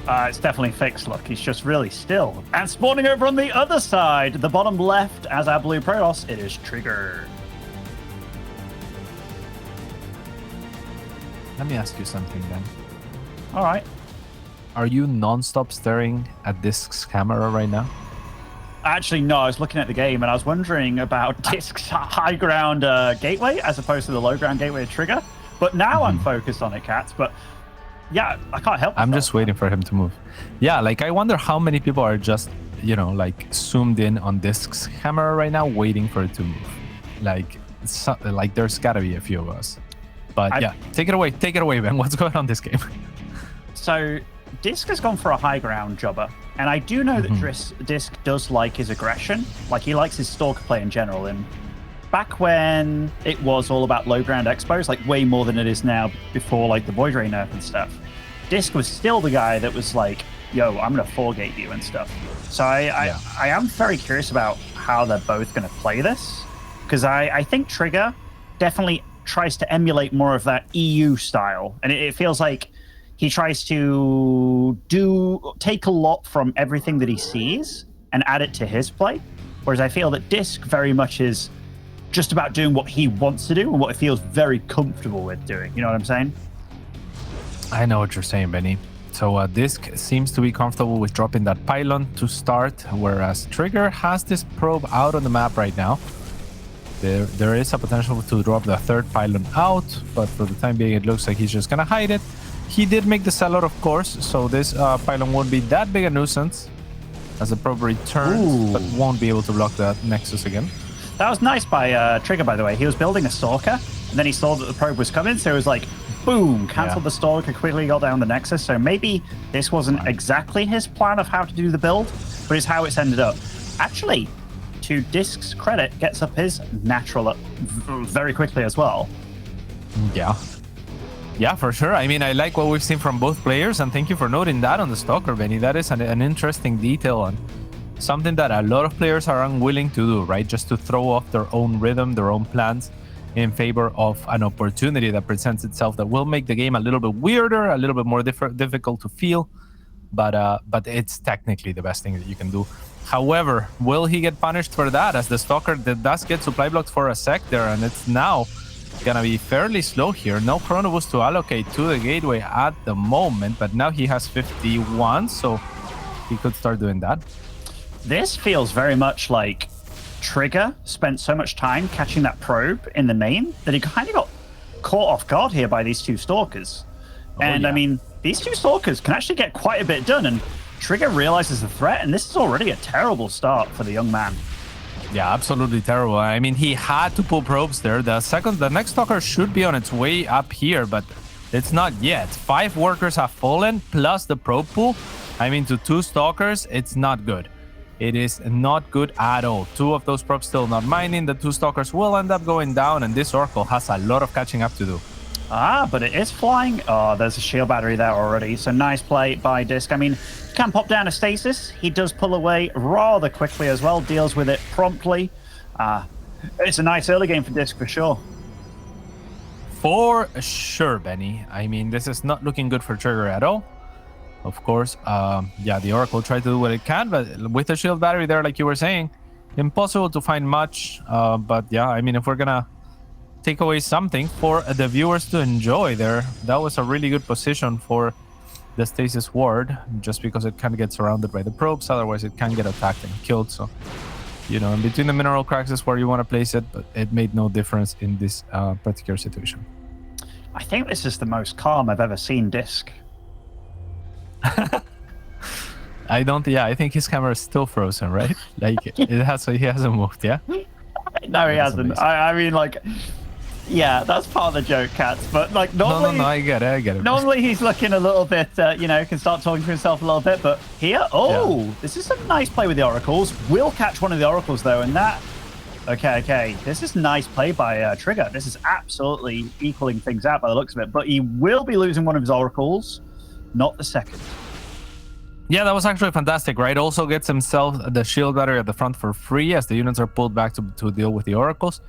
It's definitely fixed. Look, he's just really still. And spawning over on the other side, the bottom left, as our blue Protoss, it is Trigger. Let me ask you something then. All right. Are you non-stop staring at DisK's camera right now? Actually, no, I was looking at the game and I was wondering about DisK's high ground gateway as opposed to the low ground gateway of Trigger. But now I'm focused on it, Cats. But yeah, I can't help I'm just waiting for him to move. Yeah, like I wonder how many people are just, you know, like zoomed in on DisK's camera right now, waiting for it to move. Like there's gotta be a few of us. But yeah, take it away, Ben. What's going on this game? So DisK has gone for a high ground jobber, and I do know that DisK does like his aggression. Like he likes his stalker play in general. And back when it was all about low ground expos, like way more than it is now before like the Void Ray nerf and stuff, DisK was still the guy that was like, yo, I'm gonna 4-gate you and stuff. So I am very curious about how they're both gonna play this, because I think Trigger definitely tries to emulate more of that EU style, and it feels like he tries to take a lot from everything that he sees and add it to his play, whereas I feel that DisK very much is just about doing what he wants to do and what he feels very comfortable with doing. You know what I'm saying? I know what you're saying, Benny. So DisK seems to be comfortable with dropping that pylon to start, whereas Trigger has this probe out on the map right now. There is a potential to drop the third pylon out, but for the time being, it looks like he's just gonna hide it. He did make the sellout, of course, so this pylon won't be that big a nuisance as the probe returns, but won't be able to block that Nexus again. That was nice by Trigger, by the way. He was building a Stalker, and then he saw that the probe was coming, so it was like, boom, cancelled the Stalker, quickly got down the Nexus. So maybe this wasn't exactly his plan of how to do the build, but it's how it's ended up. Actually, to DisK's credit, gets up his natural up very quickly as well. Yeah, for sure. I mean, I like what we've seen from both players, and thank you for noting that on the Stalker, Benny. That is an interesting detail on something that a lot of players are unwilling to do, right? Just to throw off their own rhythm, their own plans in favor of an opportunity that presents itself that will make the game a little bit weirder, a little bit more difficult to feel, but it's technically the best thing that you can do. However, will he get punished for that, as the Stalker does get supply blocked for a sec there, and it's now gonna be fairly slow here. No Chrono Boost to allocate to the gateway at the moment, but now he has 51, so he could start doing that. This feels very much like Trigger spent so much time catching that probe in the main that he kind of got caught off guard here by these two Stalkers. I mean, these two Stalkers can actually get quite a bit done, and Trigger realizes the threat, and this is already a terrible start for the young man. Yeah, absolutely terrible. I mean, he had to pull probes there. The next Stalker should be on its way up here, but it's not yet. 5 workers have fallen, plus the probe pool. I mean, to 2 Stalkers, it's not good. It is not good at all. 2 of those probes still not mining. The 2 Stalkers will end up going down, and this Oracle has a lot of catching up to do. But it is flying. Oh, there's a shield battery there already. So nice play by DisK. I mean, can pop down a stasis. He does pull away rather quickly as well. Deals with it promptly. It's a nice early game for DisK for sure. For sure, Benny. I mean, this is not looking good for Trigger at all. Of course, yeah, the Oracle tried to do what it can, but with the shield battery there, like you were saying, impossible to find much. But yeah, I mean, if we're gonna take away something for the viewers to enjoy there, that was a really good position for the Stasis Ward, just because it kind of gets surrounded by the probes. Otherwise, it can get attacked and killed. So, you know, in between the mineral cracks is where you want to place it, but it made no difference in this particular situation. I think this is the most calm I've ever seen DisK. I think his camera is still frozen, right? Like he hasn't moved, yeah? No, he hasn't. I mean, like, yeah, that's part of the joke, Cats. But like, normally, no, I get it. Normally, he's looking a little bit, you know, can start talking to himself a little bit. But here, this is a nice play with the Oracles. Will catch one of the Oracles though, and that. Okay. This is nice play by Trigger. This is absolutely equaling things out by the looks of it. But he will be losing one of his Oracles, not the second. Yeah, that was actually fantastic, right? Also gets himself the shield battery at the front for free as the units are pulled back to deal with the Oracles,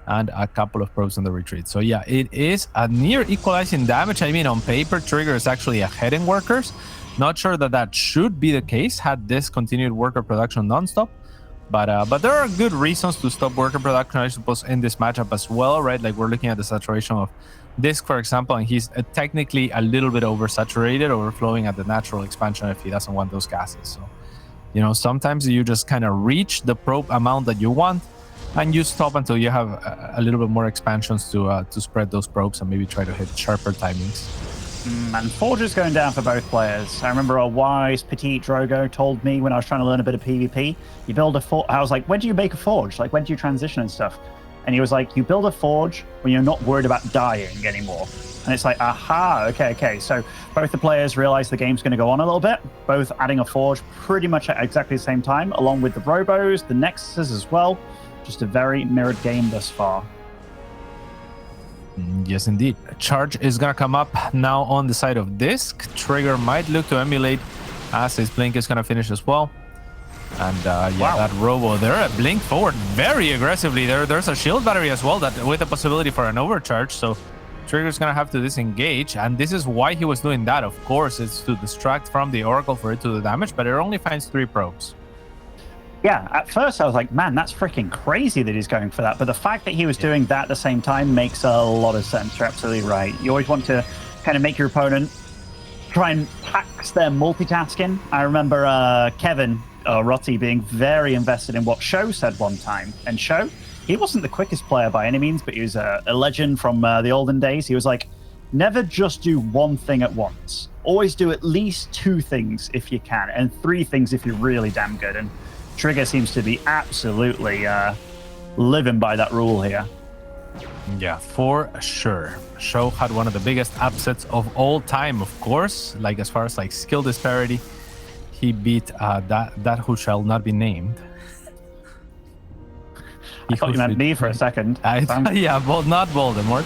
and a couple of probes in the retreat. So yeah, it is a near equalizing damage. I mean, on paper, Trigger is actually ahead in workers, Not sure that should be the case had this continued worker production nonstop. But there are good reasons to stop worker production, I suppose, in this matchup as well, right? Like we're looking at the saturation of DisK, for example, and he's technically a little bit oversaturated, overflowing at the natural expansion if he doesn't want those gases. So, you know, sometimes you just kind of reach the probe amount that you want, and you stop until you have a little bit more expansions to spread those probes and maybe try to hit sharper timings. And Forge is going down for both players. I remember a wise petite Drogo told me when I was trying to learn a bit of PvP, you build a forge. I was like, when do you make a forge? Like, when do you transition and stuff? And he was like, you build a forge when you're not worried about dying anymore. And it's like, aha, okay. So both the players realize the game's going to go on a little bit, both adding a forge pretty much at exactly the same time, along with the Robos, the Nexuses as well. Just a very mirrored game thus far. Yes, indeed. Charge is going to come up now on the side of DisK. Trigger might look to emulate as his blink is going to finish as well. And wow. That Robo there, blink forward very aggressively. There's a shield battery as well that with a possibility for an overcharge. So Trigger's going to have to disengage. And this is why he was doing that. Of course, it's to distract from the Oracle for it to do damage, but it only finds 3 probes. Yeah, at first I was like, man, that's freaking crazy that he's going for that. But the fact that he was doing that at the same time makes a lot of sense. You're absolutely right. You always want to kind of make your opponent try and tax their multitasking. I remember Kevin Rotti being very invested in what Sho said one time. And Sho, he wasn't the quickest player by any means, but he was a legend from the olden days. He was like, never just do one thing at once. Always do at least 2 things if you can, and 3 things if you're really damn good. And Trigger seems to be absolutely living by that rule here. Yeah, for sure. Sho had one of the biggest upsets of all time, of course. Like as far as like skill disparity, he beat that who shall not be named. I thought you meant me for a second. Yeah, not Voldemort.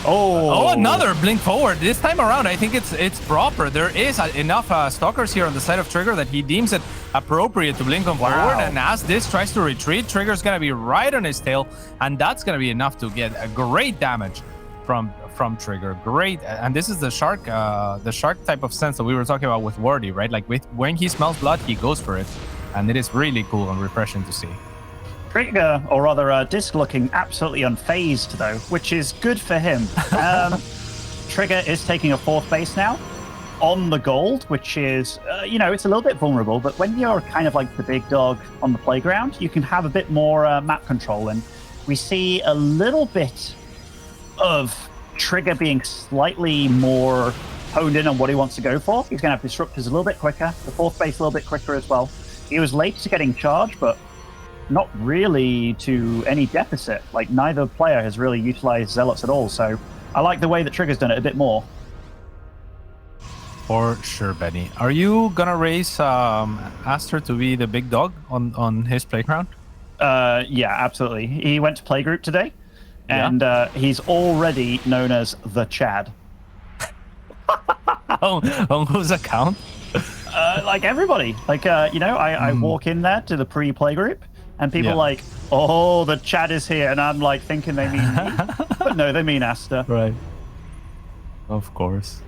Oh, another blink forward. This time around, I think it's proper. There is enough stalkers here on the side of Trigger that he deems it appropriate to blink on forward. And as this tries to retreat, Trigger's going to be right on his tail. And that's going to be enough to get a great damage from Trigger. Great. And this is the shark type of sense that we were talking about with Wardy, right? Like when he smells blood, he goes for it. And it is really cool and refreshing to see. Trigger, or rather DisK, looking absolutely unfazed, though, which is good for him. Trigger is taking a 4th base now on the gold, which is, you know, it's a little bit vulnerable, but when you're kind of like the big dog on the playground, you can have a bit more map control, and we see a little bit of Trigger being slightly more honed in on what he wants to go for. He's going to have Disruptors a little bit quicker, the 4th base a little bit quicker as well. He was late to getting charged, but not really to any deficit. Like, neither player has really utilized Zealots at all, so I like the way that Trigger's done it a bit more. For sure, Benny. Are you gonna raise Aster to be the big dog on his playground? Yeah, absolutely. He went to playgroup today, and he's already known as the Chad. on whose account? Like everybody. Like, you know, I walk in there to the pre-playgroup, and people are like, oh, the Chad is here. And I'm like thinking they mean me. But no, they mean Aster. Right. Of course.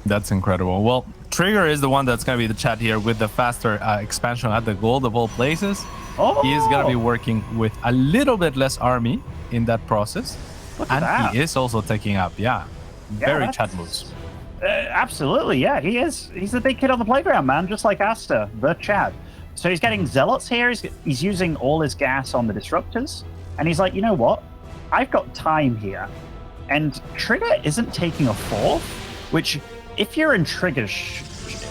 That's incredible. Well, Trigger is the one that's going to be the Chad here with the faster expansion at the gold of all places. Oh. He is going to be working with a little bit less army in that process. Look at that. He is also taking up, very Chad moves. Absolutely, yeah, he is. He's the big kid on the playground, man, just like Aster, the Chad. So he's getting Zealots here. He's using all his gas on the Disruptors. And he's like, you know what? I've got time here. And Trigger isn't taking a 4th, which if you're in Trigger,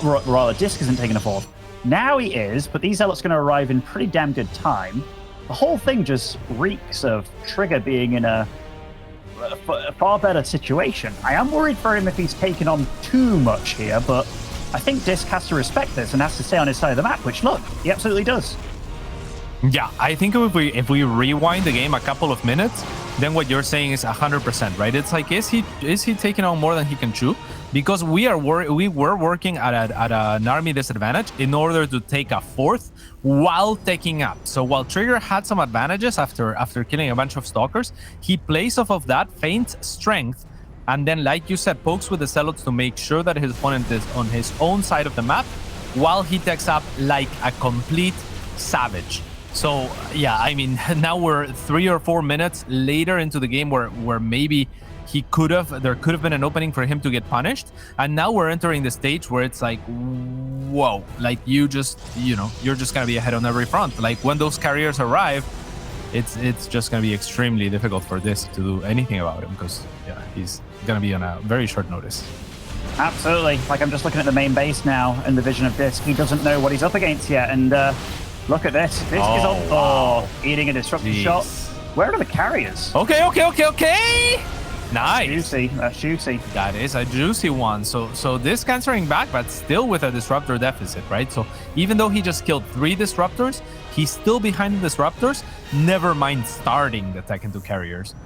rather, DisK isn't taking a 4th. Now he is, but these Zealots are going to arrive in pretty damn good time. The whole thing just reeks of Trigger being in a far better situation. I am worried for him if he's taken on too much here, but I think DisK has to respect this and has to stay on his side of the map, which, look, he absolutely does. Yeah, I think if we rewind the game a couple of minutes, then what you're saying is 100%, right? It's like, is he taking on more than he can chew? Because we were working at an army disadvantage in order to take a 4th while taking up. So while Trigger had some advantages after killing a bunch of stalkers, he plays off of that feint strength and then, like you said, pokes with the Zealots to make sure that his opponent is on his own side of the map, while he techs up like a complete savage. So yeah, I mean, now we're 3 or 4 minutes later into the game where maybe there could have been an opening for him to get punished, and now we're entering the stage where it's like, whoa, like you're just gonna be ahead on every front. Like when those carriers arrive, it's just gonna be extremely difficult for DisK to do anything about him, because yeah, he's gonna be on a very short notice. Absolutely. Like, I'm just looking at the main base now in the vision of DisK. He doesn't know what he's up against yet, and look at this. DisK is on. Wow. Eating a disruptive shot. Where are the carriers? Okay. Nice. Juicy. That's juicy. That is a juicy one. So DisK answering back, but still with a disruptor deficit, right? So even though he just killed 3 disruptors, he's still behind the disruptors. Never mind starting the tech into carriers.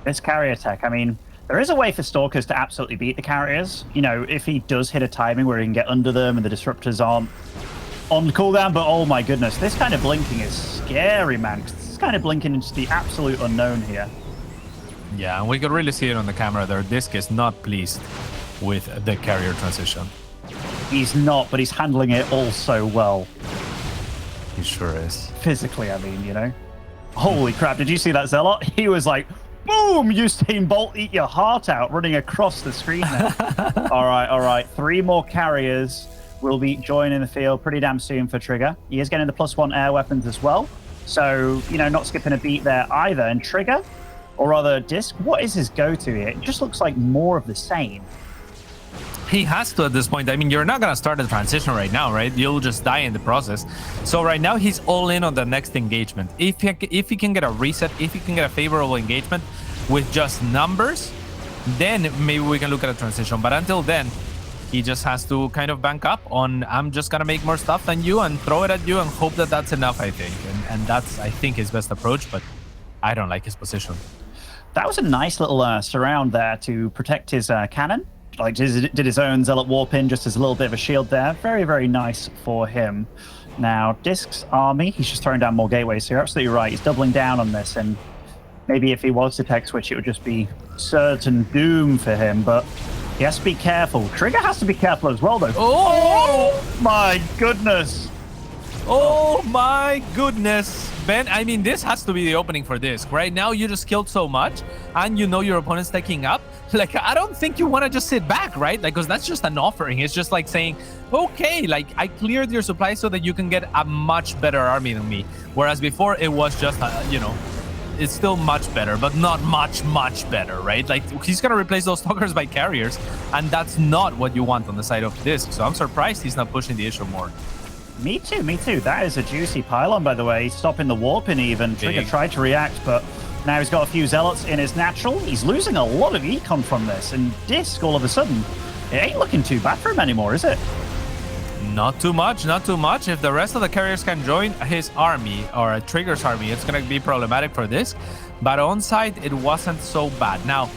This carrier tech, I mean, there is a way for Stalkers to absolutely beat the carriers. You know, if he does hit a timing where he can get under them and the disruptors aren't on cooldown, but oh my goodness, this kind of blinking is scary, man. This is kind of blinking into the absolute unknown here. Yeah, and we could really see it on the camera there. DisK is not pleased with the carrier transition. He's not, but he's handling it all so well. He sure is. Physically, I mean, you know. Holy crap, did you see that Zealot? He was like, boom, Usain Bolt, eat your heart out, running across the screen there. All right. 3 more carriers will be joining the field pretty damn soon for Trigger. He is getting the +1 air weapons as well. So, you know, not skipping a beat there either. And Trigger, or rather DisK, what is his go-to here? It just looks like more of the same. He has to at this point. I mean, you're not going to start the transition right now, right? You'll just die in the process. So right now, he's all in on the next engagement. If he can get a reset, if he can get a favorable engagement with just numbers, then maybe we can look at a transition. But until then, he just has to kind of bank up on, I'm just going to make more stuff than you and throw it at you and hope that that's enough, I think. And that's, I think, his best approach, but I don't like his position. That was a nice little surround there to protect his cannon. Like, did his own Zealot Warp in just as a little bit of a shield there. Very, very nice for him. Now, DisK's army, he's just throwing down more gateways, so you're absolutely right. He's doubling down on this, and maybe if he was to tech switch, it would just be certain doom for him, but he has to be careful. Trigger has to be careful as well, though. Oh my goodness. Oh my goodness. Ben, I mean, this has to be the opening for DisK. Right now, you just killed so much, and you know your opponent's taking up. Like, I don't think you want to just sit back, right? Like, because that's just an offering. It's just like saying, okay, like, I cleared your supply so that you can get a much better army than me. Whereas before, it was just, you know, it's still much better, but not much better, right? Like, he's going to replace those stalkers by carriers, and that's not what you want on the side of DisK. So I'm surprised he's not pushing the issue more. Me too. That is a juicy pylon, by the way. Stopping the warping even. Trigger tried to react, but now he's got a few Zealots in his natural. He's losing a lot of econ from this, and DisK, all of a sudden, it ain't looking too bad for him anymore, is it? Not too much. If the rest of the carriers can join his army, or Trigger's army, it's going to be problematic for DisK. But on side, it wasn't so bad. Now,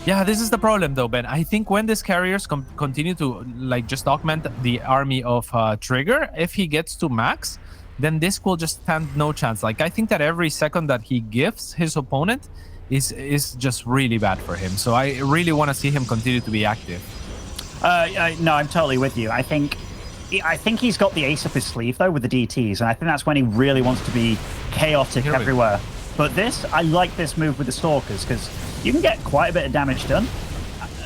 yeah, this is the problem, though, Ben. I think when these carriers continue to, like, just augment the army of Trigger, if he gets to max, then DisK will just stand no chance. Like, I think that every second that he gives his opponent is just really bad for him. So I really want to see him continue to be active. No, I'm totally with you. I think he's got the ace up his sleeve, though, with the DTs, and I think that's when he really wants to be chaotic everywhere. But I like this move with the Stalkers, because you can get quite a bit of damage done.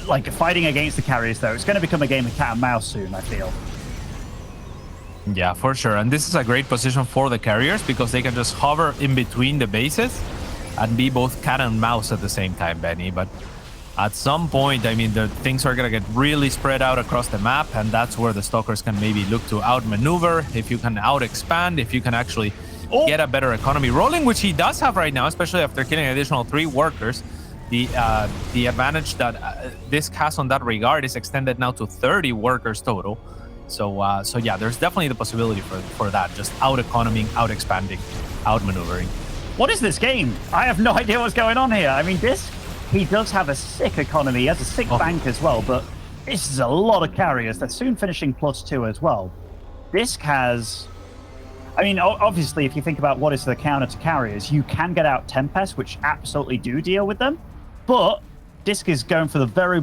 Like, fighting against the carriers, though, it's going to become a game of cat and mouse soon, I feel. Yeah, for sure. And this is a great position for the carriers, because they can just hover in between the bases and be both cat and mouse at the same time, Benny. But at some point, I mean, the things are going to get really spread out across the map, and that's where the Stalkers can maybe look to outmaneuver. If you can out-expand, if you can actually get a better economy rolling, which he does have right now, especially after killing an additional 3 workers. The advantage that DisK has on that regard is extended now to 30 workers total. So yeah, there's definitely the possibility for that, just out-economing, out-expanding, out-maneuvering. What is this game? I have no idea what's going on here. I mean, DisK, he does have a sick economy. He has a sick bank as well, but this is a lot of carriers. They're soon finishing +2 as well. DisK has... I mean, obviously, if you think about what is the counter to carriers, you can get out Tempest, which absolutely do deal with them. But DisK is going for the very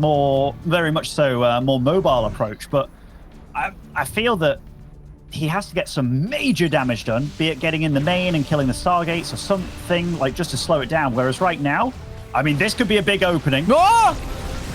much so more mobile approach, but I feel that he has to get some major damage done, be it getting in the main and killing the Stargates or something, like just to slow it down. Whereas right now, I mean, this could be a big opening. Oh!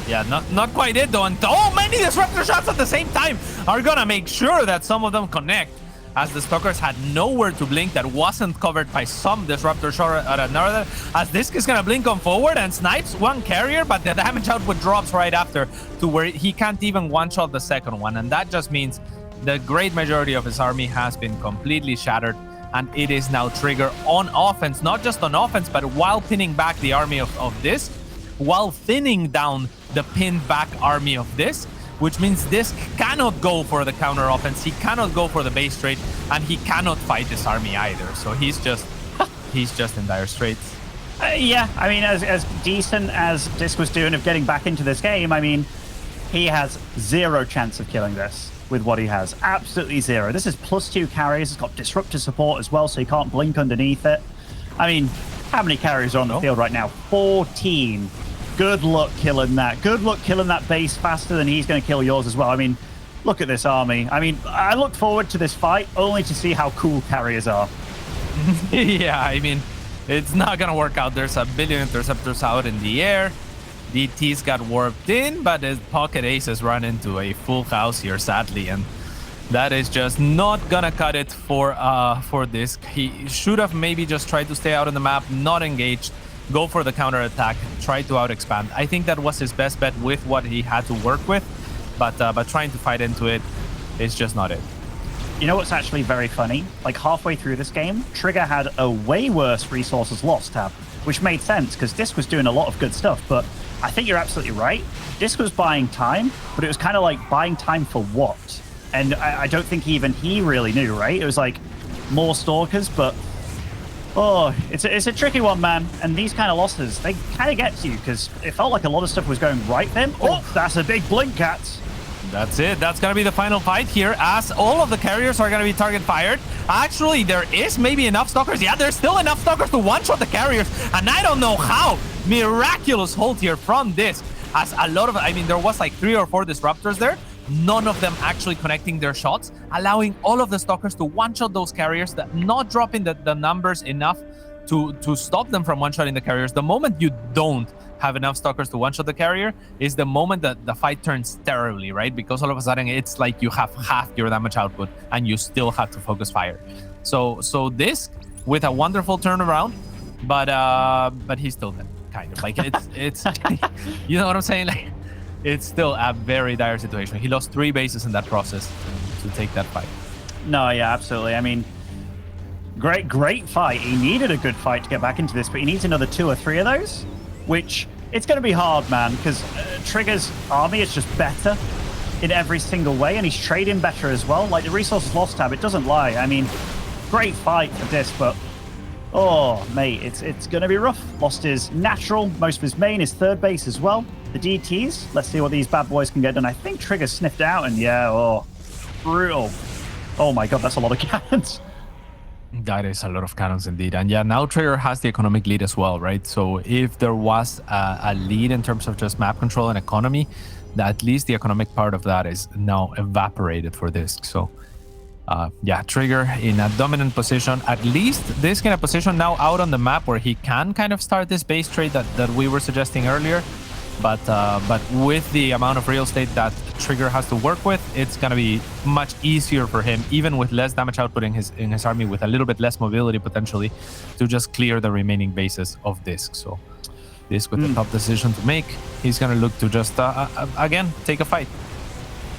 Yeah, not quite it though. And so many disruptor shots at the same time are gonna make sure that some of them connect, as the Stalkers had nowhere to blink that wasn't covered by some disruptor shot at another. As DisK is gonna blink on forward and snipes one carrier, but the damage output drops right after to where he can't even one-shot the second one. And that just means the great majority of his army has been completely shattered, and it is now Trigger on offense, not just on offense, but while pinning back the army of DisK, while thinning down the pinned back army of DisK, which means DisK cannot go for the counter offense, he cannot go for the base trade, and he cannot fight this army either. So he's just in dire straits. Yeah, I mean, as decent as DisK was doing of getting back into this game, I mean, he has zero chance of killing this with what he has. Absolutely zero. This is +2 carries. It's got disruptor support as well, so you can't blink underneath it. I mean, how many carries are on the field right now? 14. Good luck killing that. Good luck killing that base faster than he's going to kill yours as well. I mean, look at this army. I mean, I look forward to this fight only to see how cool carriers are. Yeah, I mean, it's not going to work out. There's a billion interceptors out in the air. DT's got warped in, but his pocket aces run into a full house here, sadly, and that is just not gonna cut it for DisK. He should have maybe just tried to stay out on the map, not engaged, go for the counter attack, try to out expand. I think that was his best bet with what he had to work with, but trying to fight into it is just not it. You know what's actually very funny? Like halfway through this game, Trigger had a way worse resources lost tab, which made sense because DisK was doing a lot of good stuff, but I think you're absolutely right. DisK was buying time, but it was kind of like buying time for what? And I don't think even he really knew, right? It was like more Stalkers, but oh, it's a tricky one, man. And these kind of losses, they kind of get to you because it felt like a lot of stuff was going right then. Oh, that's a big blink, cats. That's it. That's going to be the final fight here, as all of the carriers are going to be target fired. Actually, there is maybe enough Stalkers. Yeah, there's still enough Stalkers to one-shot the carriers, and I don't know how. Miraculous hold here from DisK, as a lot of, I mean, there was like 3 or 4 disruptors there, none of them actually connecting their shots, allowing all of the Stalkers to one-shot those carriers, that not dropping the numbers enough to stop them from one-shotting the carriers. The moment you don't have enough Stalkers to one-shot the carrier is the moment that the fight turns terribly, right? Because all of a sudden it's like you have half your damage output and you still have to focus fire. So DisK with a wonderful turnaround, but he's still dead, kind of. Like it's you know what I'm saying? Like it's still a very dire situation. He lost 3 bases in that process to take that fight. No, yeah, absolutely. I mean, great fight. He needed a good fight to get back into this, but he needs another 2 or 3 of those, which it's going to be hard, man, because Trigger's army is just better in every single way, and he's trading better as well. Like the resources lost tab, it doesn't lie. I mean, great fight for DisK, but oh, mate, it's going to be rough. Lost his natural, most of his main, his third base as well. The DTs, let's see what these bad boys can get done. I think Trigger sniffed out, and yeah, oh, brutal. Oh my god, that's a lot of cannons. That is a lot of cannons indeed. And yeah, now Trigger has the economic lead as well, right? So if there was a lead in terms of just map control and economy, at least the economic part of that is now evaporated for DisK. So yeah, Trigger in a dominant position. At least DisK in a position now out on the map where he can kind of start this base trade that we were suggesting earlier. But with the amount of real estate that Trigger has to work with, it's going to be much easier for him, even with less damage output in his army, with a little bit less mobility potentially, to just clear the remaining bases of DisK. So DisK with a tough decision to make. He's going to look to just, again, take a fight.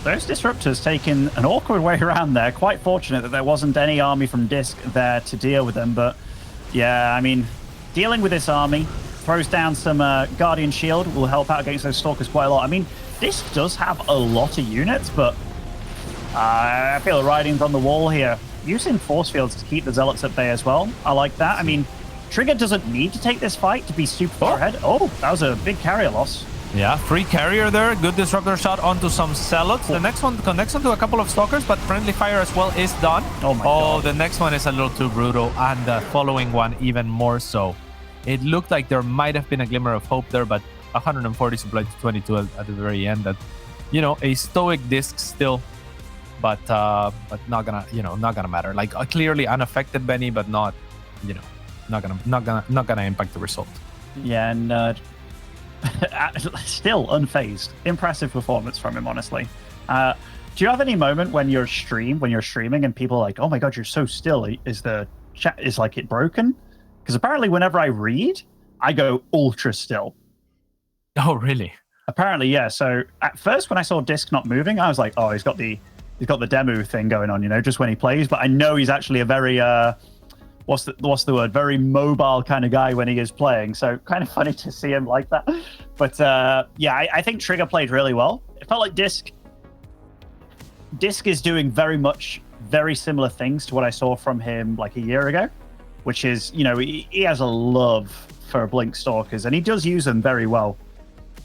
Those disruptors taking an awkward way around there. Quite fortunate that there wasn't any army from DisK there to deal with them. But yeah, I mean, dealing with this army, throws down some Guardian Shield, will help out against those Stalkers quite a lot. I mean, DisK does have a lot of units, but I feel the writing's on the wall here. Using force fields to keep the Zealots at bay as well. I like that. I mean, Trigger doesn't need to take this fight to be super far ahead. Oh, that was a big carrier loss. Yeah, free carrier there. Good disruptor shot onto some Zealots. The next one connects onto a couple of Stalkers, but friendly fire as well is done. Oh my god. The next one is a little too brutal, and the following one even more so. It looked like there might have been a glimmer of hope there, but 140 supplied to 22 at the very end. That, a stoic DisK still, but not gonna matter. Like clearly unaffected Benny, but not gonna impact the result. Yeah, and still unfazed. Impressive performance from him, honestly. Do you have any moment when you're streaming and people are like, "Oh my god, you're so still"? Is the chat like it broken? Because apparently, whenever I read, I go ultra still. Oh, really? Apparently, yeah. So at first, when I saw DisK not moving, I was like, "Oh, he's got the demo thing going on," just when he plays. But I know he's actually a very what's the word? Very mobile kind of guy when he is playing. So kind of funny to see him like that. But yeah, I think Trigger played really well. It felt like DisK is doing very similar things to what I saw from him like a year ago, which is, he has a love for Blink Stalkers, and he does use them very well.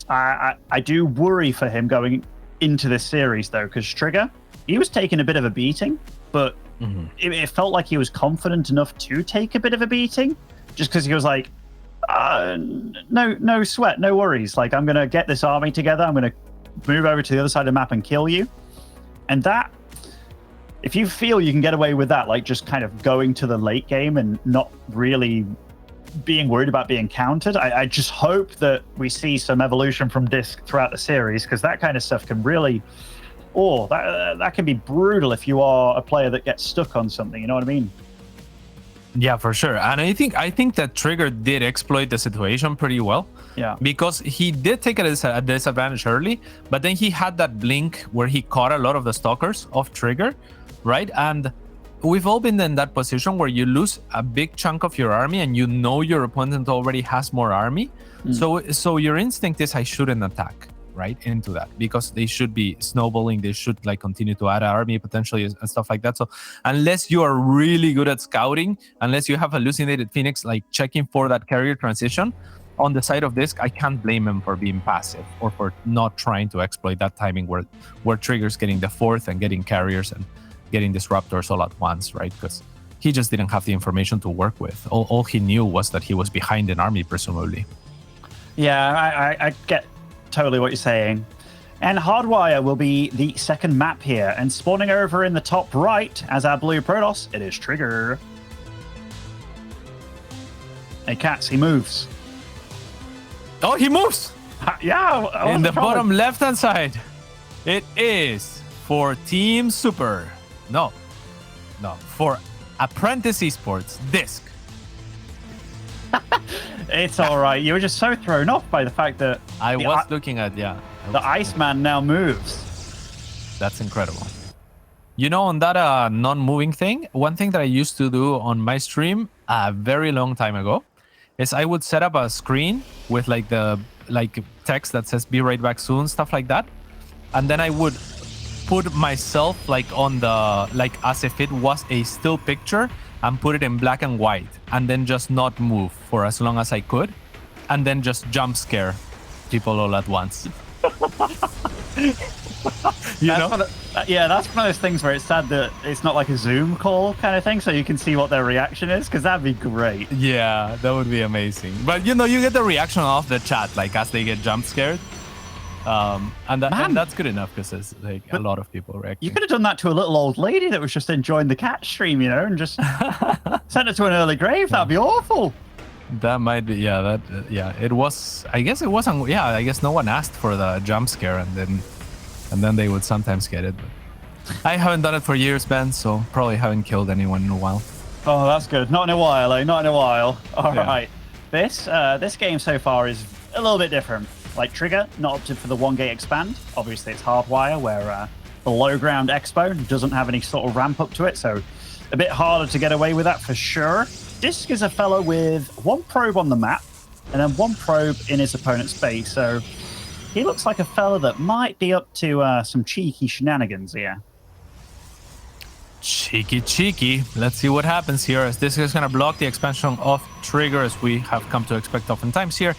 I do worry for him going into this series, though, because Trigger, he was taking a bit of a beating, but it felt like he was confident enough to take a bit of a beating, just because he was like, no sweat, no worries. Like, I'm going to get this army together. I'm going to move over to the other side of the map and kill you. And that, if you feel you can get away with that, like just kind of going to the late game and not really being worried about being countered, I just hope that we see some evolution from DisK throughout the series, because that kind of stuff can really, that can be brutal if you are a player that gets stuck on something. You know what I mean? Yeah, for sure. And I think that Trigger did exploit the situation pretty well. Yeah. Because he did take a disadvantage early, but then he had that blink where he caught a lot of the stalkers off Trigger, right? And we've all been in that position where you lose a big chunk of your army and your opponent already has more army. So your instinct is, I shouldn't attack right into that, because they should be snowballing. They should like continue to add army potentially and stuff like that. So unless you are really good at scouting, unless you have hallucinated Phoenix like checking for that carrier transition on the side of DisK, I can't blame him for being passive or for not trying to exploit that timing where Trigger's getting the fourth and getting carriers and getting disruptors all at once, right? Because he just didn't have the information to work with. All he knew was that he was behind an army, presumably. Yeah, I get totally what you're saying. And Hardwire will be the second map here, and spawning over in the top right as our blue Protoss, it is Trigger. Hey, Cats, he moves. Oh, he moves! Yeah. In the bottom left-hand side, it is for Team Super. No, for Apprentice Esports, DisK. It's all right. You were just so thrown off by the fact that I was looking at, the Iceman now moves. That's incredible. On that non-moving thing, one thing that I used to do on my stream a very long time ago is I would set up a screen with like text that says "Be right back soon," stuff like that, and then I would put myself on the as if it was a still picture and put it in black and white, and then just not move for as long as I could, and then just jump scare people all at once. That's one of those things where it's sad that it's not like a Zoom call kind of thing, so you can see what their reaction is, because that'd be great. Yeah, that would be amazing. But you get the reaction off the chat, as they get jump scared. And that's good enough, because there's a lot of people reacting. You could have done that to a little old lady that was just enjoying the cat stream, and just sent her to an early grave. That'd be awful. That might be, it was, I guess it wasn't, I guess no one asked for the jump scare, and then they would sometimes get it. But I haven't done it for years, Ben, so probably haven't killed anyone in a while. Oh, that's good. Not in a while, eh? Not in a while. All right. This game so far is a little bit different. Like Trigger, not opted for the 1-gate expand. Obviously, it's Hardwire, where the low ground expo doesn't have any sort of ramp up to it, so a bit harder to get away with that for sure. DisK is a fellow with 1 probe on the map and then 1 probe in his opponent's base, so he looks like a fella that might be up to some cheeky shenanigans here. Cheeky. Let's see what happens here, as DisK is going to block the expansion of Trigger, as we have come to expect oftentimes here.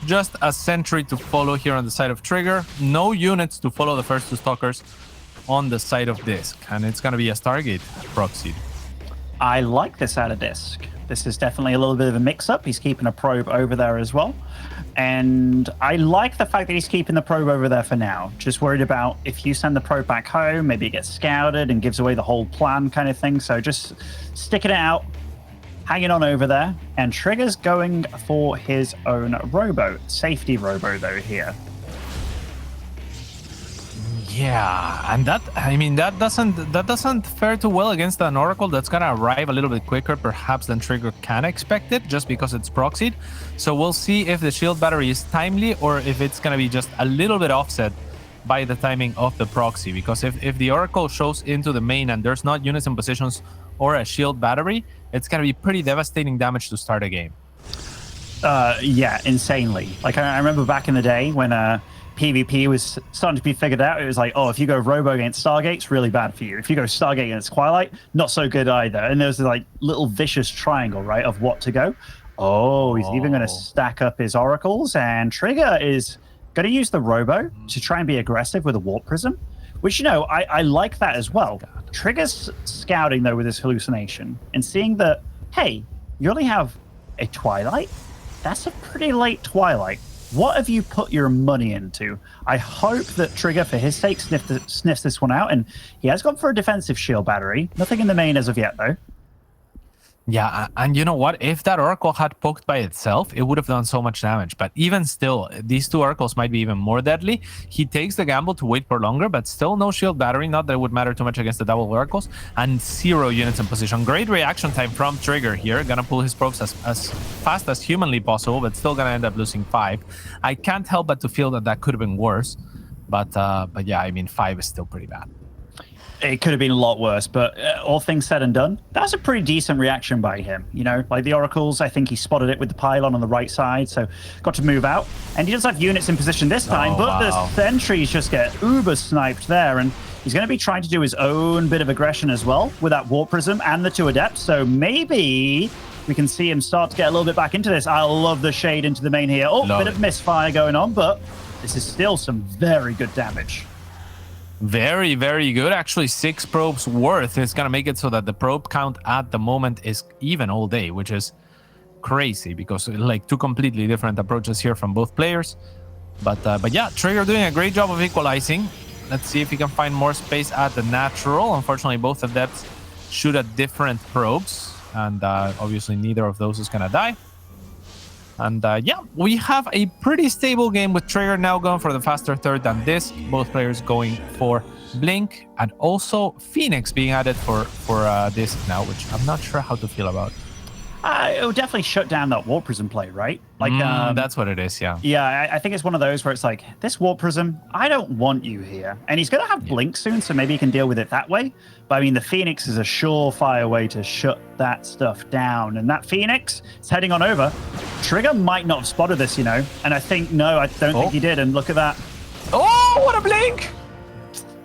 Just a sentry to follow here on the side of Trigger. No units to follow the first 2 stalkers on the side of DisK, and it's going to be a Stargate proxy. I like this out of DisK. This is definitely a little bit of a mix-up. He's keeping a probe over there as well. And I like the fact that he's keeping the probe over there for now. Just worried about if you send the probe back home, maybe it gets scouted and gives away the whole plan kind of thing. So just sticking it out, hanging on over there. And Trigger's going for his own robo. Safety robo, though, here. Yeah, and that doesn't fare too well against an Oracle that's gonna arrive a little bit quicker perhaps than Trigger can expect it, just because it's proxied. So we'll see if the shield battery is timely or if it's gonna be just a little bit offset by the timing of the proxy. Because if the Oracle shows into the main and there's not units in positions or a shield battery, it's gonna be pretty devastating damage to start a game. Yeah, insanely. Like I remember back in the day when PvP was starting to be figured out. It was like, oh, if you go Robo against Stargate, it's really bad for you. If you go Stargate against Twilight, not so good either. And there's like little vicious triangle, right, of what to go. Oh, he's even going to stack up his Oracles, and Trigger is going to use the Robo to try and be aggressive with a Warp Prism, which, you know, I like that as well. Trigger's scouting, though, with his hallucination and seeing that, hey, you only have a Twilight? That's a pretty late Twilight. What have you put your money into? I hope that Trigger, for his sake, sniffs this one out. And he has gone for a defensive shield battery. Nothing in the main as of yet, though. Yeah, and you know what? If that Oracle had poked by itself, it would have done so much damage. But even still, these two Oracles might be even more deadly. He takes the gamble to wait for longer, but still no shield battery. Not that it would matter too much against the double Oracles. And 0 units in position. Great reaction time from Trigger here. Gonna pull his probes as fast as humanly possible, but still gonna end up losing 5. I can't help but to feel that that could have been worse. But yeah, I mean, 5 is still pretty bad. It could have been a lot worse, but all things said and done, that was a pretty decent reaction by him. You know, like the Oracles, I think he spotted it with the pylon on the right side, so got to move out. And he does have units in position this time, but the sentries just get uber sniped there, and he's going to be trying to do his own bit of aggression as well with that Warp Prism and the 2 Adepts, so maybe we can see him start to get a little bit back into this. I love the shade into the main here. Oh, a bit of misfire going on, but this is still some very good damage. Very, very good. Actually, 6 probes worth is going to make it so that the probe count at the moment is even all day, which is crazy because like 2 completely different approaches here from both players. But yeah, Trigger doing a great job of equalizing. Let's see if he can find more space at the natural. Unfortunately, both Adepts shoot at different probes, and obviously neither of those is going to die. And yeah, we have a pretty stable game with Trigger now going for the faster third than DisK. Both players going for Blink, and also Phoenix being added for DisK now, which I'm not sure how to feel about. It would definitely shut down that Warp Prism play, right? Like that's what it is, yeah. Yeah, I think it's one of those where it's like, this Warp Prism, I don't want you here. And he's going to have Blink soon, so maybe he can deal with it that way. But I mean, the Phoenix is a surefire way to shut that stuff down. And that Phoenix is heading on over. Trigger might not have spotted this, you know. And I think, no, I don't think he did. And look at that. Oh, what a blink!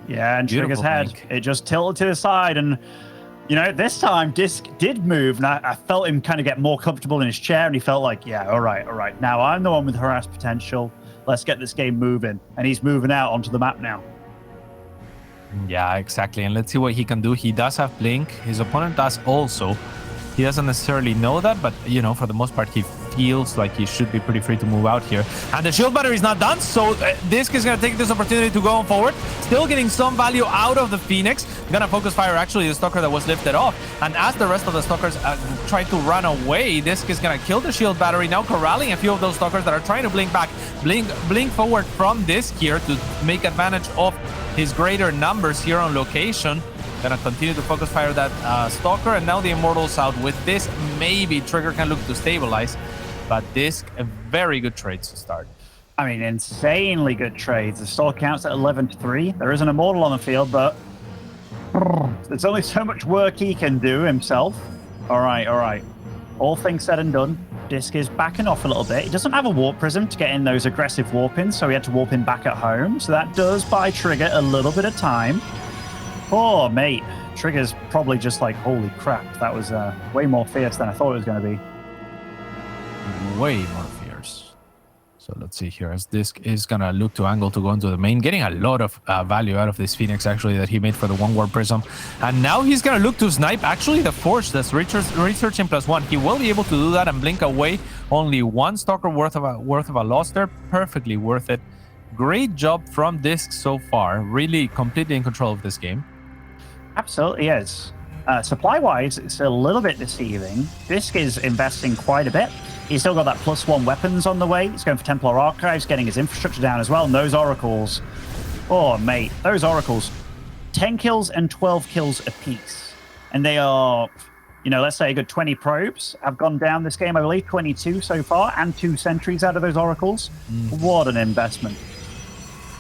Yeah, and Beautiful Trigger's head, blink. it just tilted to the side. And you know, this time DisK did move, and I felt him kind of get more comfortable in his chair, and he felt like, yeah, all right. Now I'm the one with harass potential. Let's get this game moving. And he's moving out onto the map now. Yeah, exactly. And let's see what he can do. He does have Blink. His opponent does also. He doesn't necessarily know that, but, you know, for the most part, he feels like he should be pretty free to move out here. And the shield battery is not done, so DisK is going to take this opportunity to go on forward. Still getting some value out of the Phoenix. Gonna focus fire, actually, the Stalker that was lifted off. And as the rest of the Stalkers try to run away, DisK is going to kill the shield battery. Now corralling a few of those Stalkers that are trying to blink back. Blink forward from DisK here to make advantage of his greater numbers here on location. Gonna continue to focus fire that Stalker, and now the Immortals out. With this, maybe Trigger can look to stabilize, but DisK, a very good trade to start. I mean, insanely good trades. The Stalker counts at 11-3. There is an Immortal on the field, but there's only so much work he can do himself. All right. All things said and done, DisK is backing off a little bit. He doesn't have a Warp Prism to get in those aggressive warp-ins, so he had to warp in back at home. So that does buy Trigger a little bit of time. Oh, mate. Trigger's probably just like, holy crap. That was way more fierce than I thought it was going to be. Way more fierce. So let's see here, as DisK is gonna look to angle to go into the main, getting a lot of value out of this Phoenix actually that he made for the one ward prism. And now he's gonna look to snipe actually the Forge that's researching +1. He will be able to do that and blink away. Only one Stalker worth of a loss there. Perfectly worth it. Great job from DisK so far. Really completely in control of this game. Absolutely is. Supply-wise, it's a little bit deceiving. DisK is investing quite a bit. He's still got that +1 weapons on the way. He's going for Templar Archives, getting his infrastructure down as well. And those Oracles, oh, mate, those Oracles, 10 kills and 12 kills apiece. And they are, you know, let's say a good 20 probes have gone down this game, I believe, 22 so far, and 2 sentries out of those Oracles. What an investment.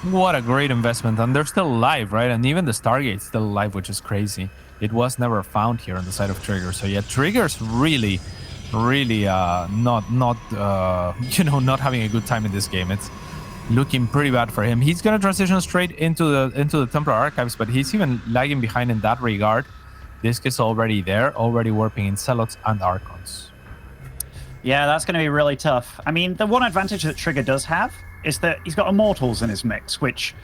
What a great investment. And they're still alive, right? And even the Stargate's still alive, which is crazy. It was never found here on the side of Trigger. So yeah, Trigger's really not having a good time in this game. It's looking pretty bad for him. He's gonna transition straight into the Templar Archives, but he's even lagging behind in that regard. DisK is already there, already warping in Zealots and Archons. Yeah, that's going to be really tough. I mean, the one advantage that Trigger does have is that he's got Immortals in his mix, which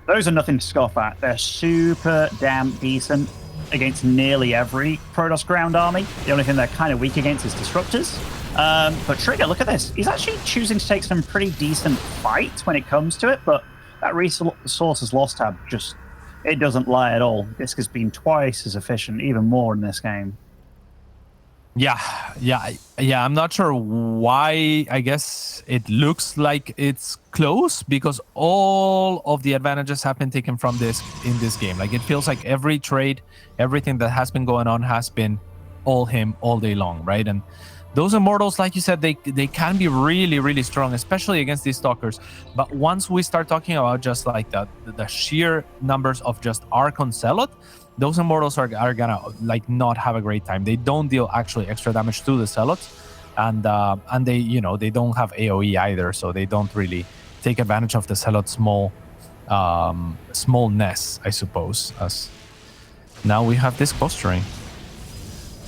those are nothing to scoff at. They're super damn decent against nearly every Protoss ground army. The only thing they're kind of weak against is Disruptors. But Trigger, look at this. He's actually choosing to take some pretty decent fights when it comes to it, but that Resources Lost tab just, it doesn't lie at all. DisK has been twice as efficient, even more in this game. Yeah. I'm not sure why. I guess it looks like it's close because all of the advantages have been taken from DisK in this game. Like, it feels like every trade, everything that has been going on has been all him all day long, right? And those Immortals, like you said, they can be really strong, especially against these Stalkers. But once we start talking about just like the sheer numbers of just Archon Zealot, those Immortals are gonna like not have a great time. They don't deal actually extra damage to the Zealots, and they, you know, they don't have AoE either, so they don't really take advantage of the Zealot smallness, I suppose. As now we have this posturing.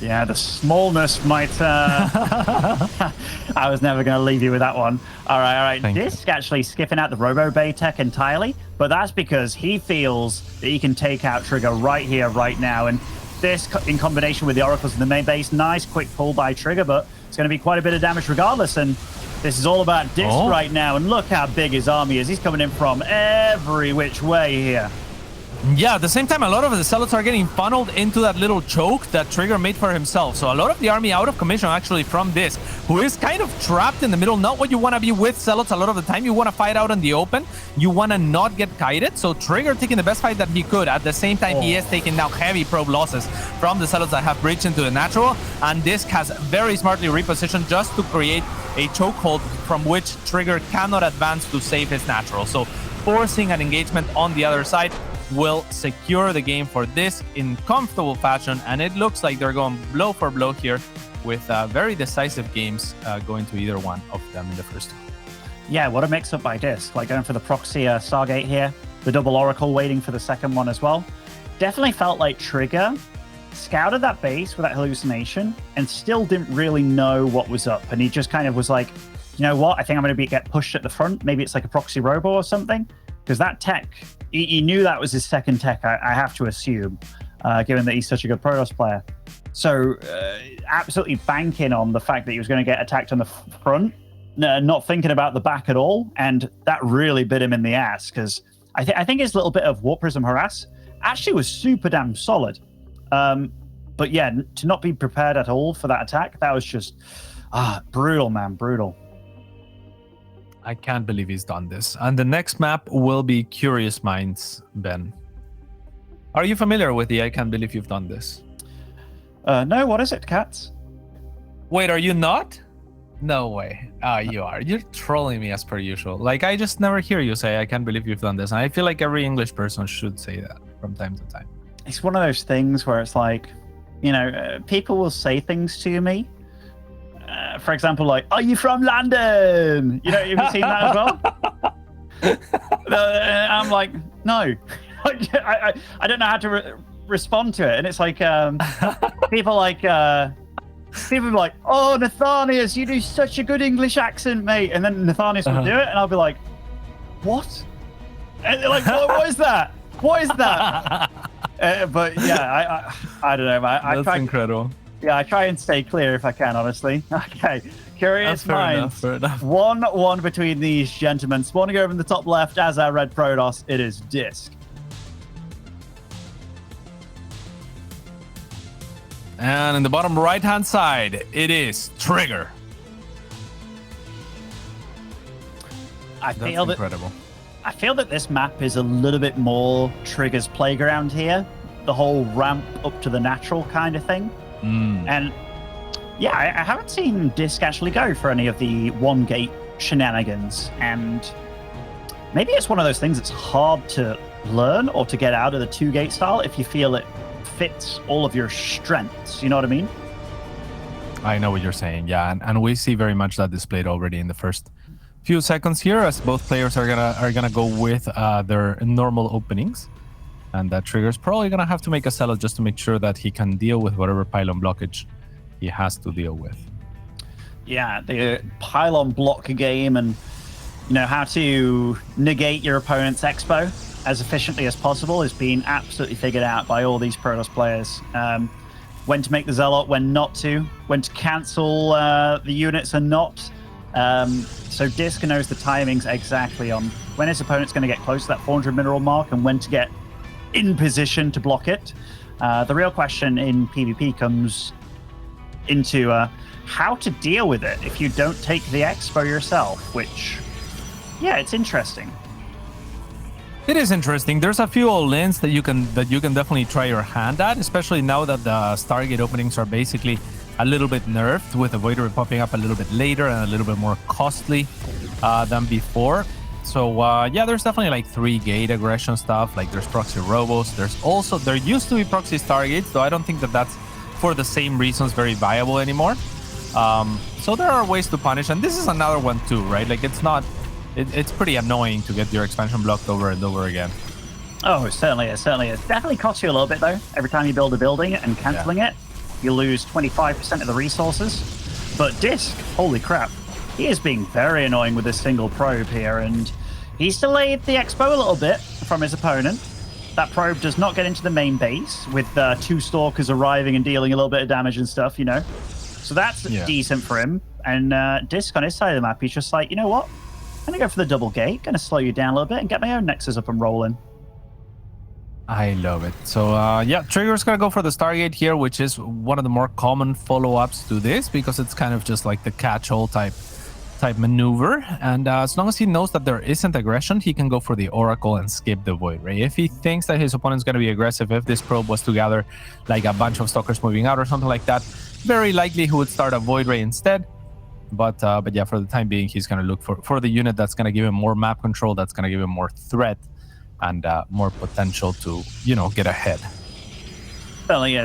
Yeah, the smallness might... I was never going to leave you with that one. All right. DisK actually skipping out the Robo Bay tech entirely, but that's because he feels that he can take out Trigger right here, right now. And this, in combination with the Oracles in the main base, nice quick pull by Trigger, but it's going to be quite a bit of damage regardless. And this is all about DisK right now. And look how big his army is. He's coming in from every which way here. Yeah, at the same time, a lot of the Zealots are getting funneled into that little choke that Trigger made for himself. So a lot of the army out of commission actually from DisK, who is kind of trapped in the middle. Not what you want to be with Zealots a lot of the time. You want to fight out in the open. You want to not get kited. So Trigger taking the best fight that he could. At the same time, he is taking now heavy probe losses from the Zealots that have breached into the natural. And DisK has very smartly repositioned just to create a chokehold from which Trigger cannot advance to save his natural. So forcing an engagement on the other side will secure the game for DisK in comfortable fashion, and it looks like they're going blow for blow here with very decisive games going to either one of them in the first one. Yeah, what a mix-up by DisK, like going for the proxy Stargate here, the double Oracle waiting for the second one as well. Definitely felt like Trigger scouted that base with that hallucination and still didn't really know what was up, and he just kind of was like, you know what, I think I'm going to get pushed at the front. Maybe it's like a proxy robo or something, because that tech, he knew that was his second tech, I have to assume, given that he's such a good Protoss player. So absolutely banking on the fact that he was going to get attacked on the front, not thinking about the back at all, and that really bit him in the ass, because I think his little bit of Warp Prism Harass actually was super damn solid. But yeah, to not be prepared at all for that attack, that was just brutal, man, brutal. I can't believe he's done this. And the next map will be Curious Minds, Ben. Are you familiar with the I can't believe you've done this? No, what is it, Cats? Wait, are you not? No way. You are. You're trolling me as per usual. Like, I just never hear you say, I can't believe you've done this. And I feel like every English person should say that from time to time. It's one of those things where it's like, you know, people will say things to me. For example, like, are you from London? You know, have you seen that as well? I'm like, no. I don't know how to respond to it. And it's like, people like, People be like, "Oh, Nathanius, you do such a good English accent, mate," and then Nathanius will do it, and I'll be like, "What?" And they're like, what is that? What is that? But yeah, I don't know, man. That's incredible. Yeah, I try and stay clear if I can, honestly. Okay, Curious Minds. Fair enough. 1-1 between these gentlemen. Spawning over in the top left as our red Protoss, it is DisK. And in the bottom right-hand side, it is Trigger. I That's incredible. I feel that this map is a little bit more Trigger's playground here. The whole ramp up to the natural kind of thing. And yeah, I haven't seen DisK actually go for any of the one gate shenanigans. And maybe it's one of those things that's hard to learn or to get out of the 2-gate style if you feel it fits all of your strengths. You know what I mean? I know what you're saying, yeah. And we see very much that displayed already in the first few seconds here, as both players are gonna go with their normal openings. And that Trigger's probably going to have to make a sell just to make sure that he can deal with whatever pylon blockage he has to deal with. Yeah, the pylon block game and, you know, how to negate your opponent's expo as efficiently as possible is being absolutely figured out by all these Protoss players. When to make the Zealot, when not to, when to cancel the units and not. So DisK knows the timings exactly on when his opponent's going to get close to that 400 mineral mark and when to get in position to block it. The real question in PvP comes into how to deal with it if you don't take the expo yourself, which, yeah, it's interesting. It is interesting. There's a few all-ins that you can definitely try your hand at, especially now that the Stargate openings are basically a little bit nerfed, with the Void Ray popping up a little bit later and a little bit more costly than before. So yeah, there's definitely like 3-gate aggression stuff. Like there's proxy robos. There used to be proxy Stargates, though I don't think that that's for the same reasons very viable anymore. So there are ways to punish, and this is another one too, right? Like it's pretty annoying to get your expansion blocked over and over again. Oh, it certainly is. Definitely costs you a little bit though. Every time you build a building and canceling it, you lose 25% of the resources. But DisK, holy crap, he is being very annoying with this single probe here, and he's delayed the expo a little bit from his opponent. That probe does not get into the main base with 2 stalkers arriving and dealing a little bit of damage and stuff, you know. So that's decent for him. And DisK on his side of the map, he's just like, you know what? I'm going to go for the double gate, going to slow you down a little bit and get my own Nexus up and rolling. I love it. So yeah, Trigger's gonna go for the Stargate here, which is one of the more common follow-ups to this, because it's kind of just like the catch-all type maneuver. And as long as he knows that there isn't aggression, he can go for the Oracle and skip the Void Ray. If he thinks that his opponent's gonna be aggressive, if this probe was to gather like a bunch of stalkers moving out or something like that, very likely he would start a Void Ray instead. But yeah, for the time being, he's gonna look for the unit that's gonna give him more map control, that's gonna give him more threat and more potential to, you know, get ahead. Certainly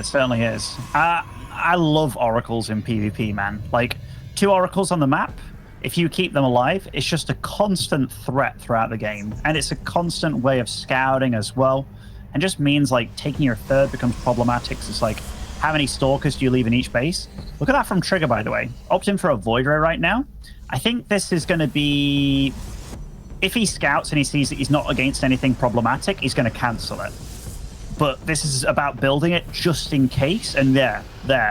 is. I love oracles in PvP, man. Like, 2 oracles on the map, if you keep them alive, it's just a constant threat throughout the game. And it's a constant way of scouting as well. And just means, like, taking your third becomes problematic. So it's like, how many stalkers do you leave in each base? Look at that from Trigger, by the way. Opting for a Void Ray right now. I think this is going to be... If he scouts and he sees that he's not against anything problematic, he's going to cancel it. But this is about building it just in case. And there,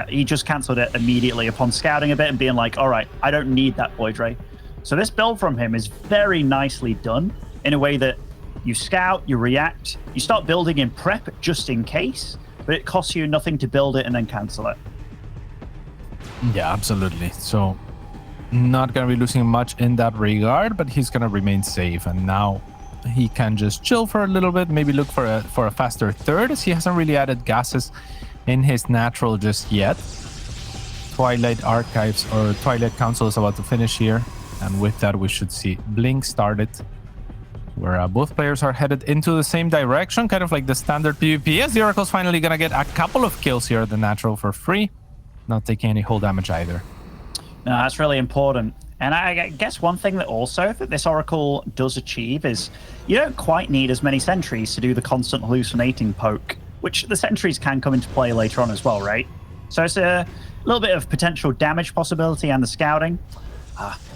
he just canceled it immediately upon scouting a bit and being like, all right, I don't need that Void Ray. So this build from him is very nicely done in a way that you scout, you react, you start building in prep just in case, but it costs you nothing to build it and then cancel it. Yeah, absolutely. So not going to be losing much in that regard, but he's going to remain safe. And now he can just chill for a little bit, maybe look for a faster third, as he hasn't really added gases in his natural just yet. Twilight Archives or Twilight Council is about to finish here, and with that we should see Blink started, where both players are headed into the same direction, kind of like the standard PvP, as the Oracle's finally going to get a couple of kills here at the natural for free, not taking any hull damage either. No, that's really important. And I guess one thing that also that this Oracle does achieve is you don't quite need as many sentries to do the constant hallucinating poke, which the sentries can come into play later on as well, right? So it's little bit of potential damage possibility and the scouting.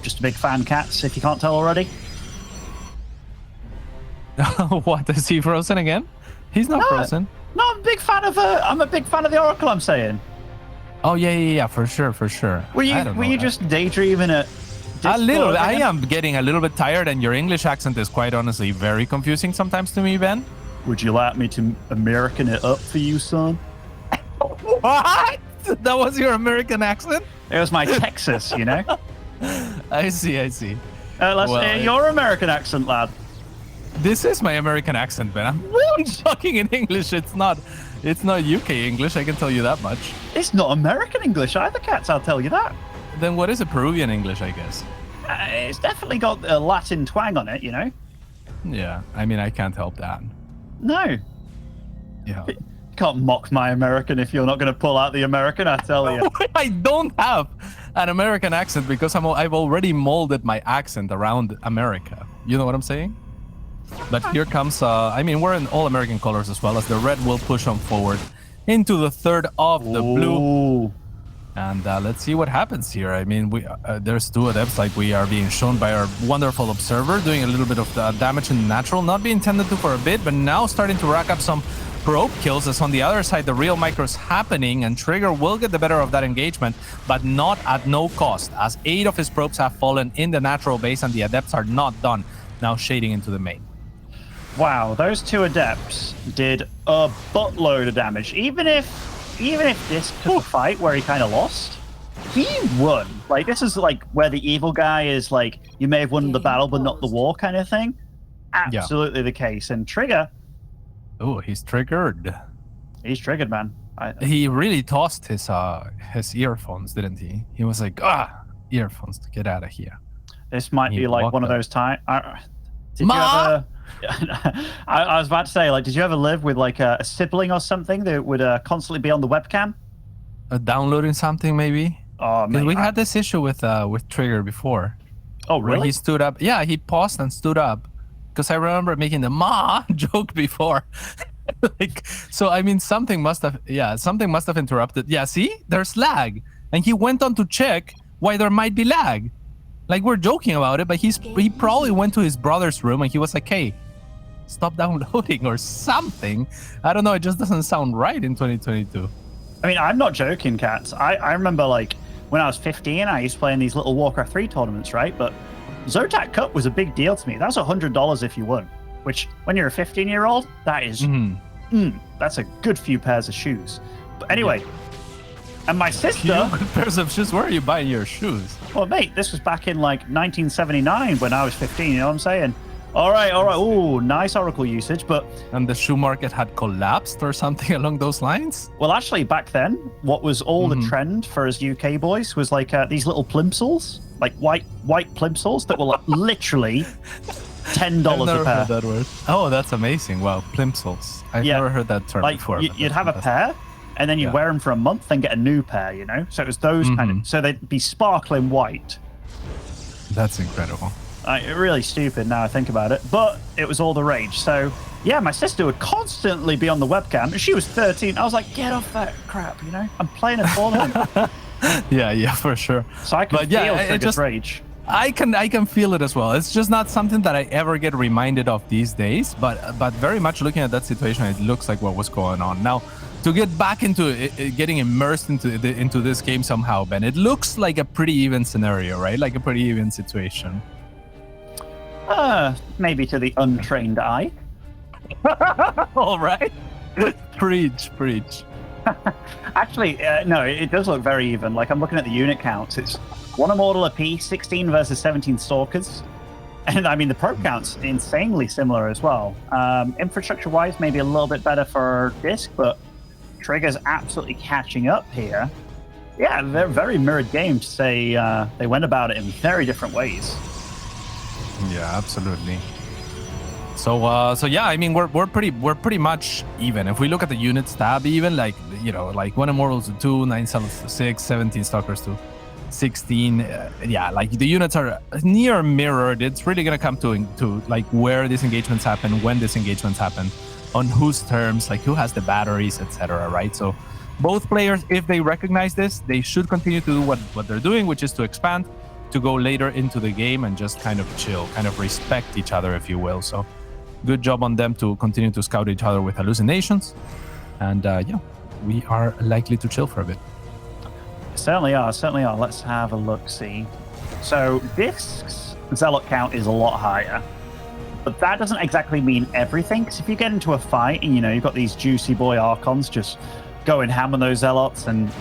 Just a big fan, Cats, if you can't tell already. What, is he frozen again? He's not frozen. No, I'm a big fan of the Oracle, I'm saying. Oh yeah, for sure. Were you just daydreaming at a little? I am getting a little bit tired, and your English accent is quite honestly very confusing sometimes to me, Ben. Would you like me to American it up for you, son? What? That was your American accent? It was my Texas, you know. I see. Let's hear your American accent, lad. This is my American accent, Ben. I'm really talking in English. It's not UK English, I can tell you that much. It's not American English either, Cats, I'll tell you that. Then what is a Peruvian English, I guess? It's definitely got a Latin twang on it, you know? Yeah, I mean, I can't help that. No. Yeah. You can't mock my American if you're not going to pull out the American, I tell you. I don't have an American accent because I've already molded my accent around America. You know what I'm saying? But here comes, I mean, we're in all American colors as well, as the red will push on forward into the third of the blue. And let's see what happens here. I mean, there's two adepts, like we are being shown by our wonderful observer, doing a little bit of damage in the natural, not being intended to for a bit, but now starting to rack up some probe kills, as on the other side, the real micro's happening, and Trigger will get the better of that engagement, but not at no cost, as 8 of his probes have fallen in the natural base, and the adepts are not done, now shading into the main. Wow, those two adepts did a buttload of damage. Even if DisK took a fight where he kind of lost, he won. Like, this is like where the evil guy is like, you may have won the battle but not the war kind of thing. Absolutely the case. And Trigger... Oh, he's triggered. He's triggered, man. He really tossed his earphones, didn't he? He was like, earphones, to get out of here. This might be like one of those times... Did you ever... I was about to say, like, did you ever live with like a sibling or something that would constantly be on the webcam? Downloading something, maybe? Oh, man. We had this issue with Trigger before. Oh, really? Where he stood up. Yeah, he paused and stood up. Because I remember making the "ma" joke before. Like, so I mean, something must have interrupted. Yeah, see, there's lag, and he went on to check why there might be lag. Like, we're joking about it, but he probably went to his brother's room and he was like, hey, stop downloading or something. I don't know, it just doesn't sound right in 2022. I mean, I'm not joking, Cats. I remember, like, when I was 15, I used to play in these little Warcraft 3 tournaments, right? But Zotac Cup was a big deal to me. That was $100 if you won, which, when you're a 15-year-old, that is, that's a good few pairs of shoes. But anyway... Yeah. And my sister... pairs of shoes? Where are you buying your shoes? Well, mate, this was back in, like, 1979 when I was 15, you know what I'm saying? All right. Ooh, nice Oracle usage, but... And the shoe market had collapsed or something along those lines? Well, actually, back then, what was all the trend for us UK boys was, like, these little plimsolls, like white plimsolls that were, like, literally $10 a pair. Heard that word. Oh, that's amazing. Wow, plimsolls. I've never heard that term before. You'd have a pair, and then you'd wear them for a month and get a new pair, you know? So it was those kind of... So they'd be sparkling white. That's incredible. Really stupid now I think about it, but it was all the rage. So, yeah, my sister would constantly be on the webcam. She was 13. I was like, get off that crap, you know? I'm playing a tournament. Yeah, for sure. So I can feel Trigger's rage. I can feel it as well. It's just not something that I ever get reminded of these days, but very much looking at that situation, it looks like what was going on. Now, to get back into it, getting immersed into this game somehow, Ben, it looks like a pretty even scenario, right? Like a pretty even situation. Maybe to the untrained eye. All right. Preach. Actually, no, it does look very even. Like, I'm looking at the unit counts. It's 1 Immortal apiece, 16 versus 17 Stalkers. And, I mean, the probe count's insanely similar as well. Infrastructure-wise, maybe a little bit better for DisK, but Trigger's absolutely catching up here. Yeah, they're very mirrored games to say they went about it in very different ways. Yeah, absolutely. So yeah, I mean, we're pretty much even. If we look at the units tab, even like 1 Immortals to 2, 9 Cells to 6, 17 Stalkers to 16. Yeah, like the units are near mirrored. It's really gonna come to like where these engagements happen, when these engagements happen, on whose terms, like who has the batteries, etc. Right? So both players, if they recognize this, they should continue to do what they're doing, which is to expand, to go later into the game and just kind of chill, kind of respect each other, if you will. So good job on them to continue to scout each other with hallucinations. And yeah, we are likely to chill for a bit. Certainly are, certainly are. Let's have a look-see. So DisK's Zealot count is a lot higher. But that doesn't exactly mean everything, because if you get into a fight and, you've got these juicy boy Archons just going ham on those Zealots and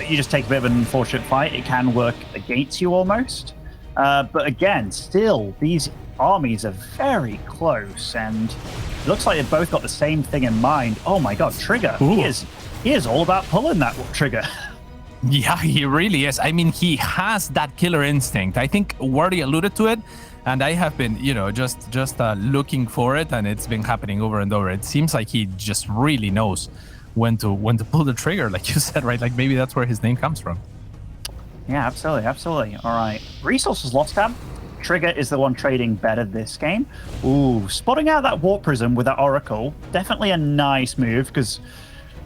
you just take a bit of an unfortunate fight, it can work against you almost. But again, still, these armies are very close, and it looks like they've both got the same thing in mind. Oh my god, Trigger. He is all about pulling that trigger. Yeah, he really is. I mean, he has that killer instinct. I think Wardy alluded to it, and I have been, just looking for it, and it's been happening over and over. It seems like he just really knows when to pull the trigger, like you said, right? Like maybe that's where his name comes from. Yeah, absolutely, absolutely. All right, resources lost tab. Trigger is the one trading better this game. Ooh, spotting out that Warp Prism with that Oracle, definitely a nice move, because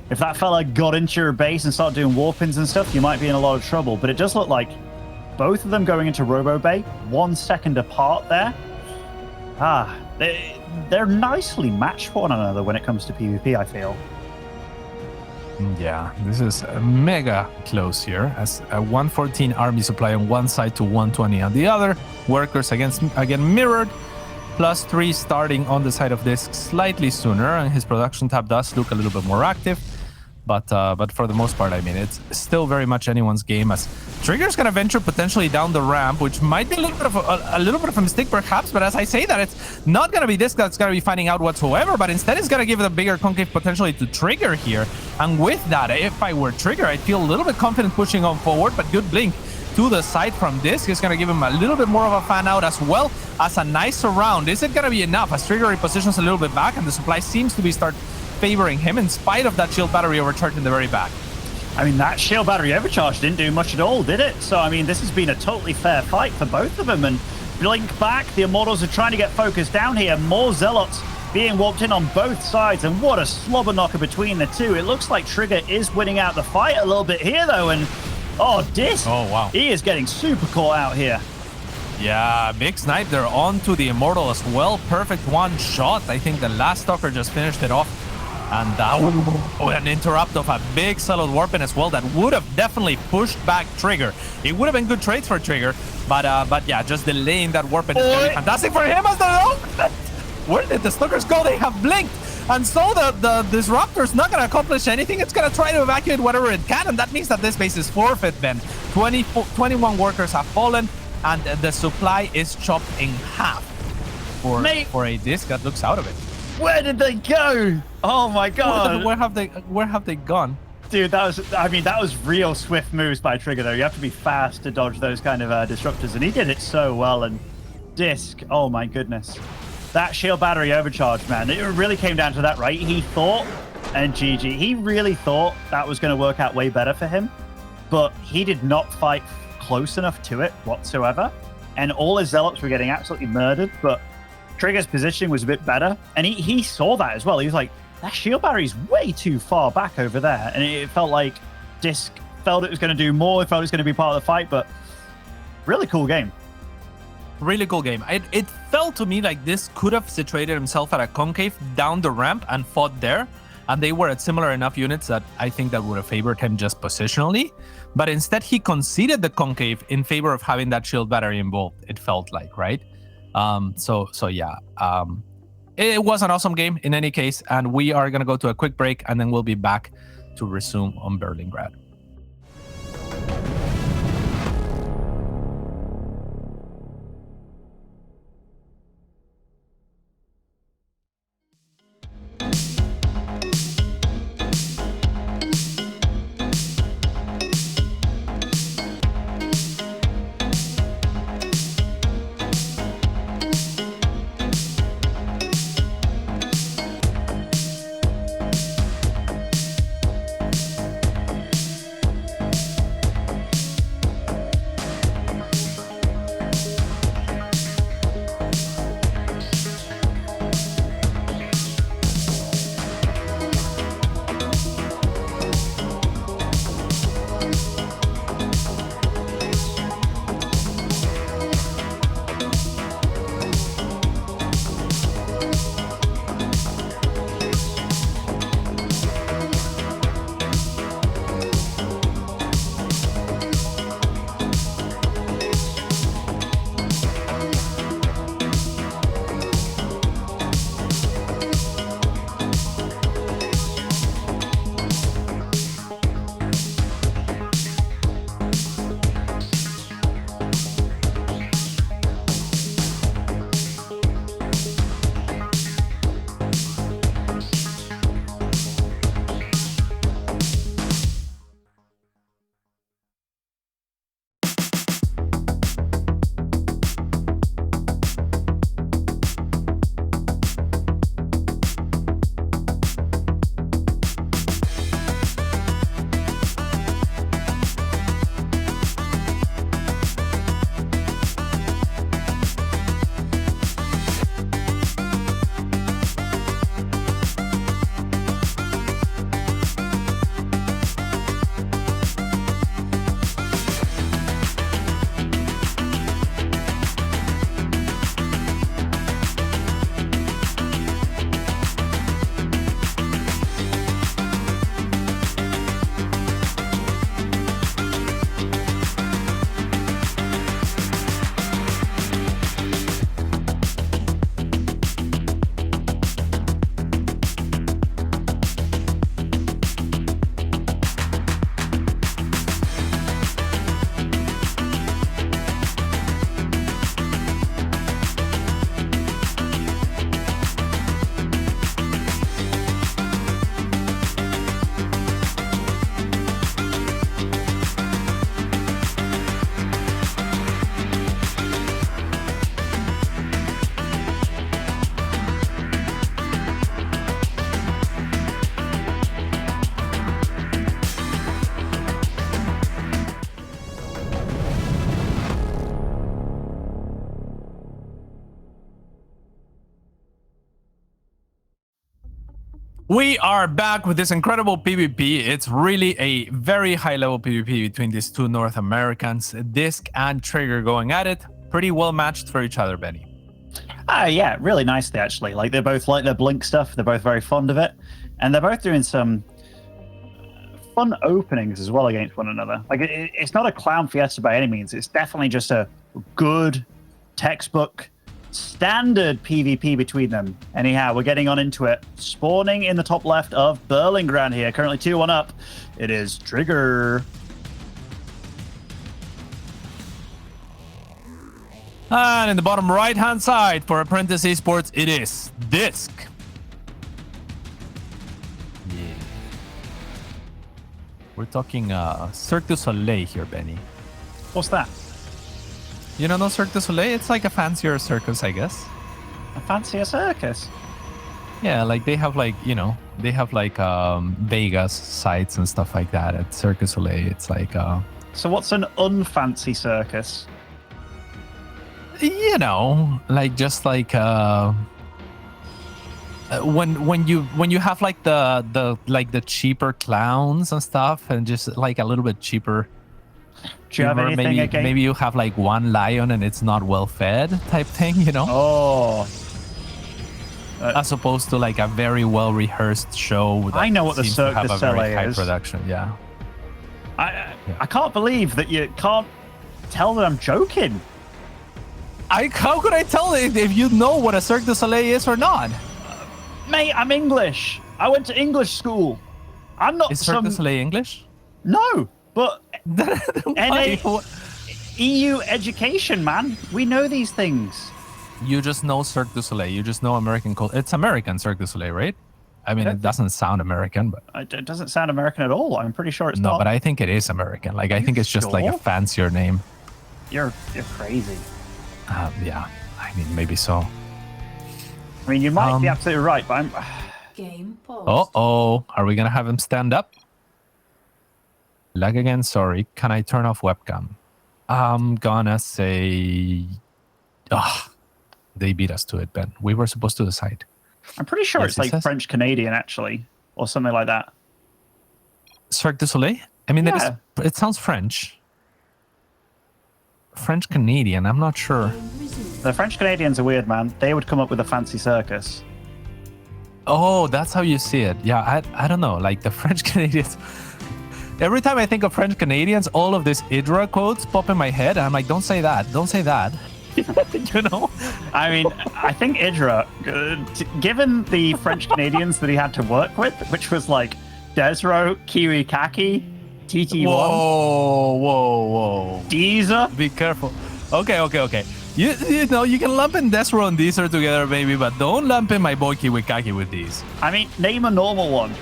if that fella got into your base and started doing warpins and stuff, you might be in a lot of trouble. But it does look like both of them going into Robo Bay 1 second apart there. They're nicely matched for one another when it comes to PvP, I feel. Yeah, this is mega close here, as a 114 army supply on one side to 120 on the other. Workers again mirrored, +3 starting on the side of DisK slightly sooner, and his production tab does look a little bit more active. But for the most part, I mean, it's still very much anyone's game, as Trigger's gonna venture potentially down the ramp, which might be a little bit of a mistake perhaps. But as I say that, it's not gonna be DisK that's gonna be finding out whatsoever, but instead it's gonna give it a bigger concave potentially to Trigger here. And with that, if I were Trigger, I'd feel a little bit confident pushing on forward, but good blink to the side from DisK is gonna give him a little bit more of a fan out, as well as a nice surround. Is it gonna be enough as Trigger repositions a little bit back, and the supply seems to be favoring him in spite of that shield battery overcharge in the very back? I mean, that shield battery overcharge didn't do much at all, did it? So, I mean, this has been a totally fair fight for both of them. And blink back, the Immortals are trying to get focused down here. More Zealots being warped in on both sides, and what a slobber knocker between the two. It looks like Trigger is winning out the fight a little bit here, though. And, DisK, wow, he is getting super caught out here. Yeah, big snipe there onto the Immortal as well. Perfect one shot. I think the last Stalker just finished it off. And that would an interrupt of a big solid warping as well that would have definitely pushed back Trigger. It would have been good trades for Trigger, but yeah, just delaying that warping is going to be fantastic for him. As where did the Stalkers go? They have blinked, and so the Disruptor's not going to accomplish anything. It's going to try to evacuate whatever it can, and that means that this base is forfeit then. 21 workers have fallen, and the supply is chopped in half for a DisK that looks out of it. Where did they go? Oh my god! Where have they gone? Dude, that was real swift moves by Trigger though. You have to be fast to dodge those kind of disruptors, and he did it so well. And DisK, oh my goodness, that shield battery overcharge, man, it really came down to that, right? He thought, and GG, he really thought that was going to work out way better for him, but he did not fight close enough to it whatsoever, and all his Zealots were getting absolutely murdered. But Trigger's positioning was a bit better, and he saw that as well. He was like, that shield battery's way too far back over there, and it felt like DisK felt it was going to do more. It felt it was going to be part of the fight, but really cool game. Really cool game. It felt to me like this could have situated himself at a concave down the ramp and fought there, and they were at similar enough units that I think that would have favored him just positionally. But instead, he conceded the concave in favor of having that shield battery involved, it felt like, right? So yeah, it was an awesome game in any case, and we are going to go to a quick break, and then we'll be back to resume on Berlingrad. We are back with this incredible PvP. It's really a very high-level PvP between these two North Americans, DisK and Trigger, going at it. Pretty well matched for each other, Benny. Yeah, really nicely, actually. Like, they both like their Blink stuff. They're both very fond of it. And they're both doing some fun openings as well against one another. Like, it's not a clown fiesta by any means. It's definitely just a good textbook standard PvP between them. Anyhow, we're getting on into it. Spawning in the top left of Berlingrad here. Currently 2-1 up. It is Trigger. And in the bottom right-hand side for Apprentice Esports, it is DisK. Yeah. We're talking Cirque du Soleil here, Benny. What's that? You don't know Cirque du Soleil? It's like a fancier circus, I guess. A fancier circus? Yeah, like they have like, you know, they have like Vegas sites and stuff like that at Cirque du Soleil. It's like So what's an unfancy circus? You know, like just like when you have like the cheaper clowns and stuff, and just like a little bit cheaper. Do you have anything against? Maybe you have like one lion and it's not well fed type thing, you know? Oh. As opposed to like a very well rehearsed show. I know what the Cirque du Soleil high is. Production, yeah. I can't believe that you can't tell that I'm joking. How could I tell it if you know what a Cirque du Soleil is or not? Mate, I'm English. I went to English school. I'm not Is Cirque du Soleil English? No, but NA EU education, man. We know these things. You just know Cirque du Soleil. You just know American culture. It's American Cirque du Soleil, right? I mean, it doesn't sound American, but it doesn't sound American at all. I'm pretty sure it's not. No, but I think it is American. Like, I think it's just like a fancier name. You're crazy. Yeah, I mean, maybe so. I mean, you might be absolutely right, but I'm... Game paused. Uh-oh. Are we going to have him stand up? Lag again, sorry. Can I turn off webcam? I'm gonna say... they beat us to it, Ben. We were supposed to decide. I'm pretty sure it's like French-Canadian, actually, or something like that. Cirque du Soleil? I mean, it sounds French. French-Canadian, I'm not sure. The French-Canadians are weird, man. They would come up with a fancy circus. Oh, that's how you see it. Yeah, I don't know. Like the French-Canadians... Every time I think of French-Canadians, all of these IDRA quotes pop in my head. And I'm like, don't say that. Don't say that. You know? I mean, I think IDRA, given the French-Canadians that he had to work with, which was like Desro, Kiwi Kaki, TT1. Whoa. Deezer. Be careful. Okay. You know, you can lump in Desro and Deezer together, baby, but don't lump in my boy Kiwikaki with these. I mean, name a normal one.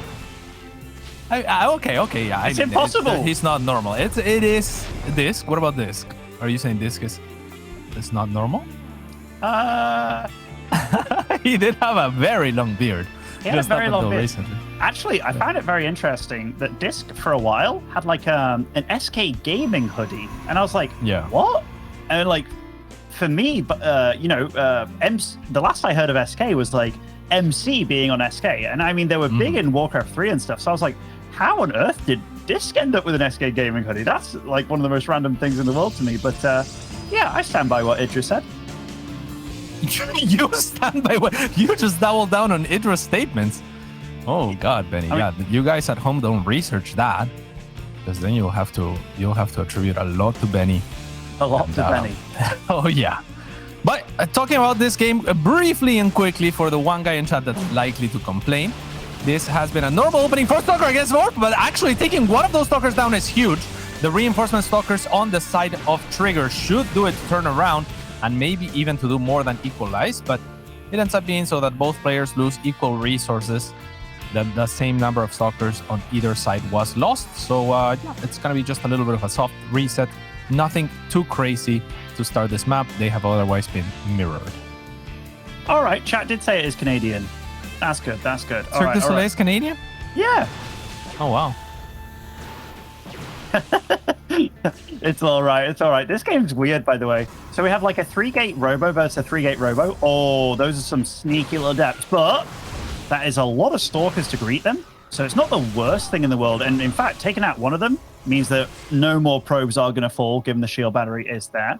Okay, yeah. It's impossible. He's not normal. It is DisK. What about DisK? Are you saying DisK is not normal? He did have a very long beard. He had a very long beard. Recently. Actually, I found it very interesting that DisK for a while had like an SK gaming hoodie, and I was like, yeah, what? And like, for me, you know, the last I heard of SK was like MC being on SK, and I mean they were big in Warcraft 3 and stuff. So I was like, how on earth did DisK end up with an SK gaming hoodie? That's like one of the most random things in the world to me. But yeah, I stand by what Idris said. You stand by what? You just double down on Idra's statements. Oh God, Benny. Yeah, you guys at home don't research that, because then you'll have to attribute a lot to Benny. A lot to Benny. Oh yeah. But talking about this game briefly and quickly for the one guy in chat that's likely to complain, this has been a normal opening for Stalker against North, but actually taking one of those Stalkers down is huge. The reinforcement Stalkers on the side of Trigger should do it to turn around and maybe even to do more than equalize, but it ends up being so that both players lose equal resources. The same number of Stalkers on either side was lost, so yeah, it's going to be just a little bit of a soft reset. Nothing too crazy to start this map. They have otherwise been mirrored. All right, chat did say it is Canadian. That's good. Cirque du Soleil is Canadian? Yeah. Oh, wow. It's all right. This game's weird, by the way. So we have like a 3-gate robo versus a 3-gate robo. Oh, those are some sneaky little depths. But that is a lot of Stalkers to greet them. So it's not the worst thing in the world. And in fact, taking out one of them means that no more probes are going to fall, given the shield battery is there.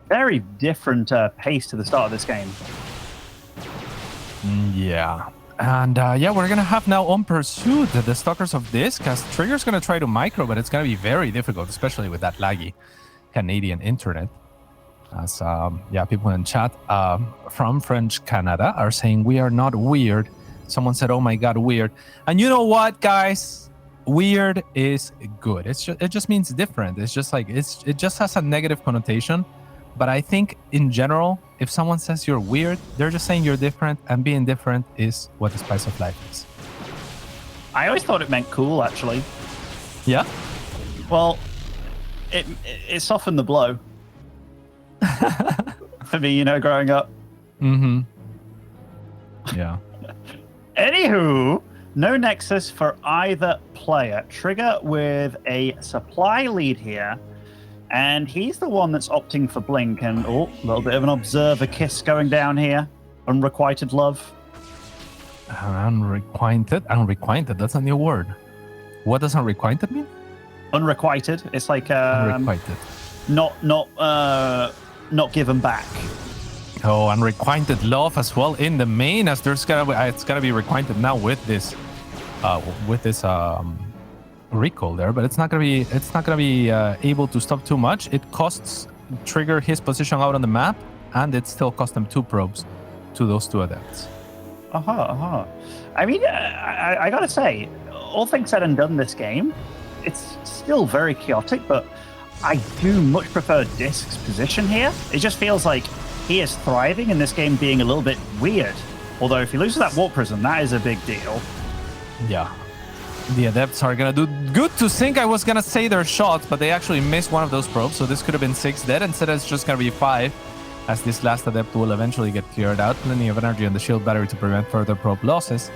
Very different pace to the start of this game. Yeah. And yeah, we're going to have now on pursuit the Stalkers of DisK, as Trigger's going to try to micro, but it's going to be very difficult, especially with that laggy Canadian internet. As yeah, people in chat from French Canada are saying we are not weird. Someone said, "Oh my God, weird." And you know what, guys? Weird is good. It just means different. It's just like it just has a negative connotation. But I think in general, if someone says you're weird, they're just saying you're different, and being different is what the spice of life is. I always thought it meant cool, actually. Yeah. Well, it softened the blow. For me, you know, growing up. Mm-hmm. Yeah. Anywho, no Nexus for either player. Trigger with a supply lead here. And he's the one that's opting for Blink. And, oh, a little bit of an observer kiss going down here. Unrequited love. Unrequited? Unrequited, that's a new word. What does unrequited mean? Unrequited. It's like Unrequited. not given back. Oh, unrequited love as well in the main, as there's it's gonna be requited now with this recall there, but it's not gonna be able to stop too much. It costs Trigger his position out on the map, and it still cost him 2 probes to those 2 adepts. I mean, I gotta say, all things said and done, this game, it's still very chaotic, but I do much prefer DisK's position here. It just feels like he is thriving in this game being a little bit weird. Although if he loses that warp prism, that is a big deal. Yeah. The adepts are gonna do good to sink. I was gonna say their shots, but they actually missed one of those probes, so this could have been 6 dead. Instead, it's just gonna be 5, as this last adept will eventually get cleared out. Plenty of energy on the shield battery to prevent further probe losses.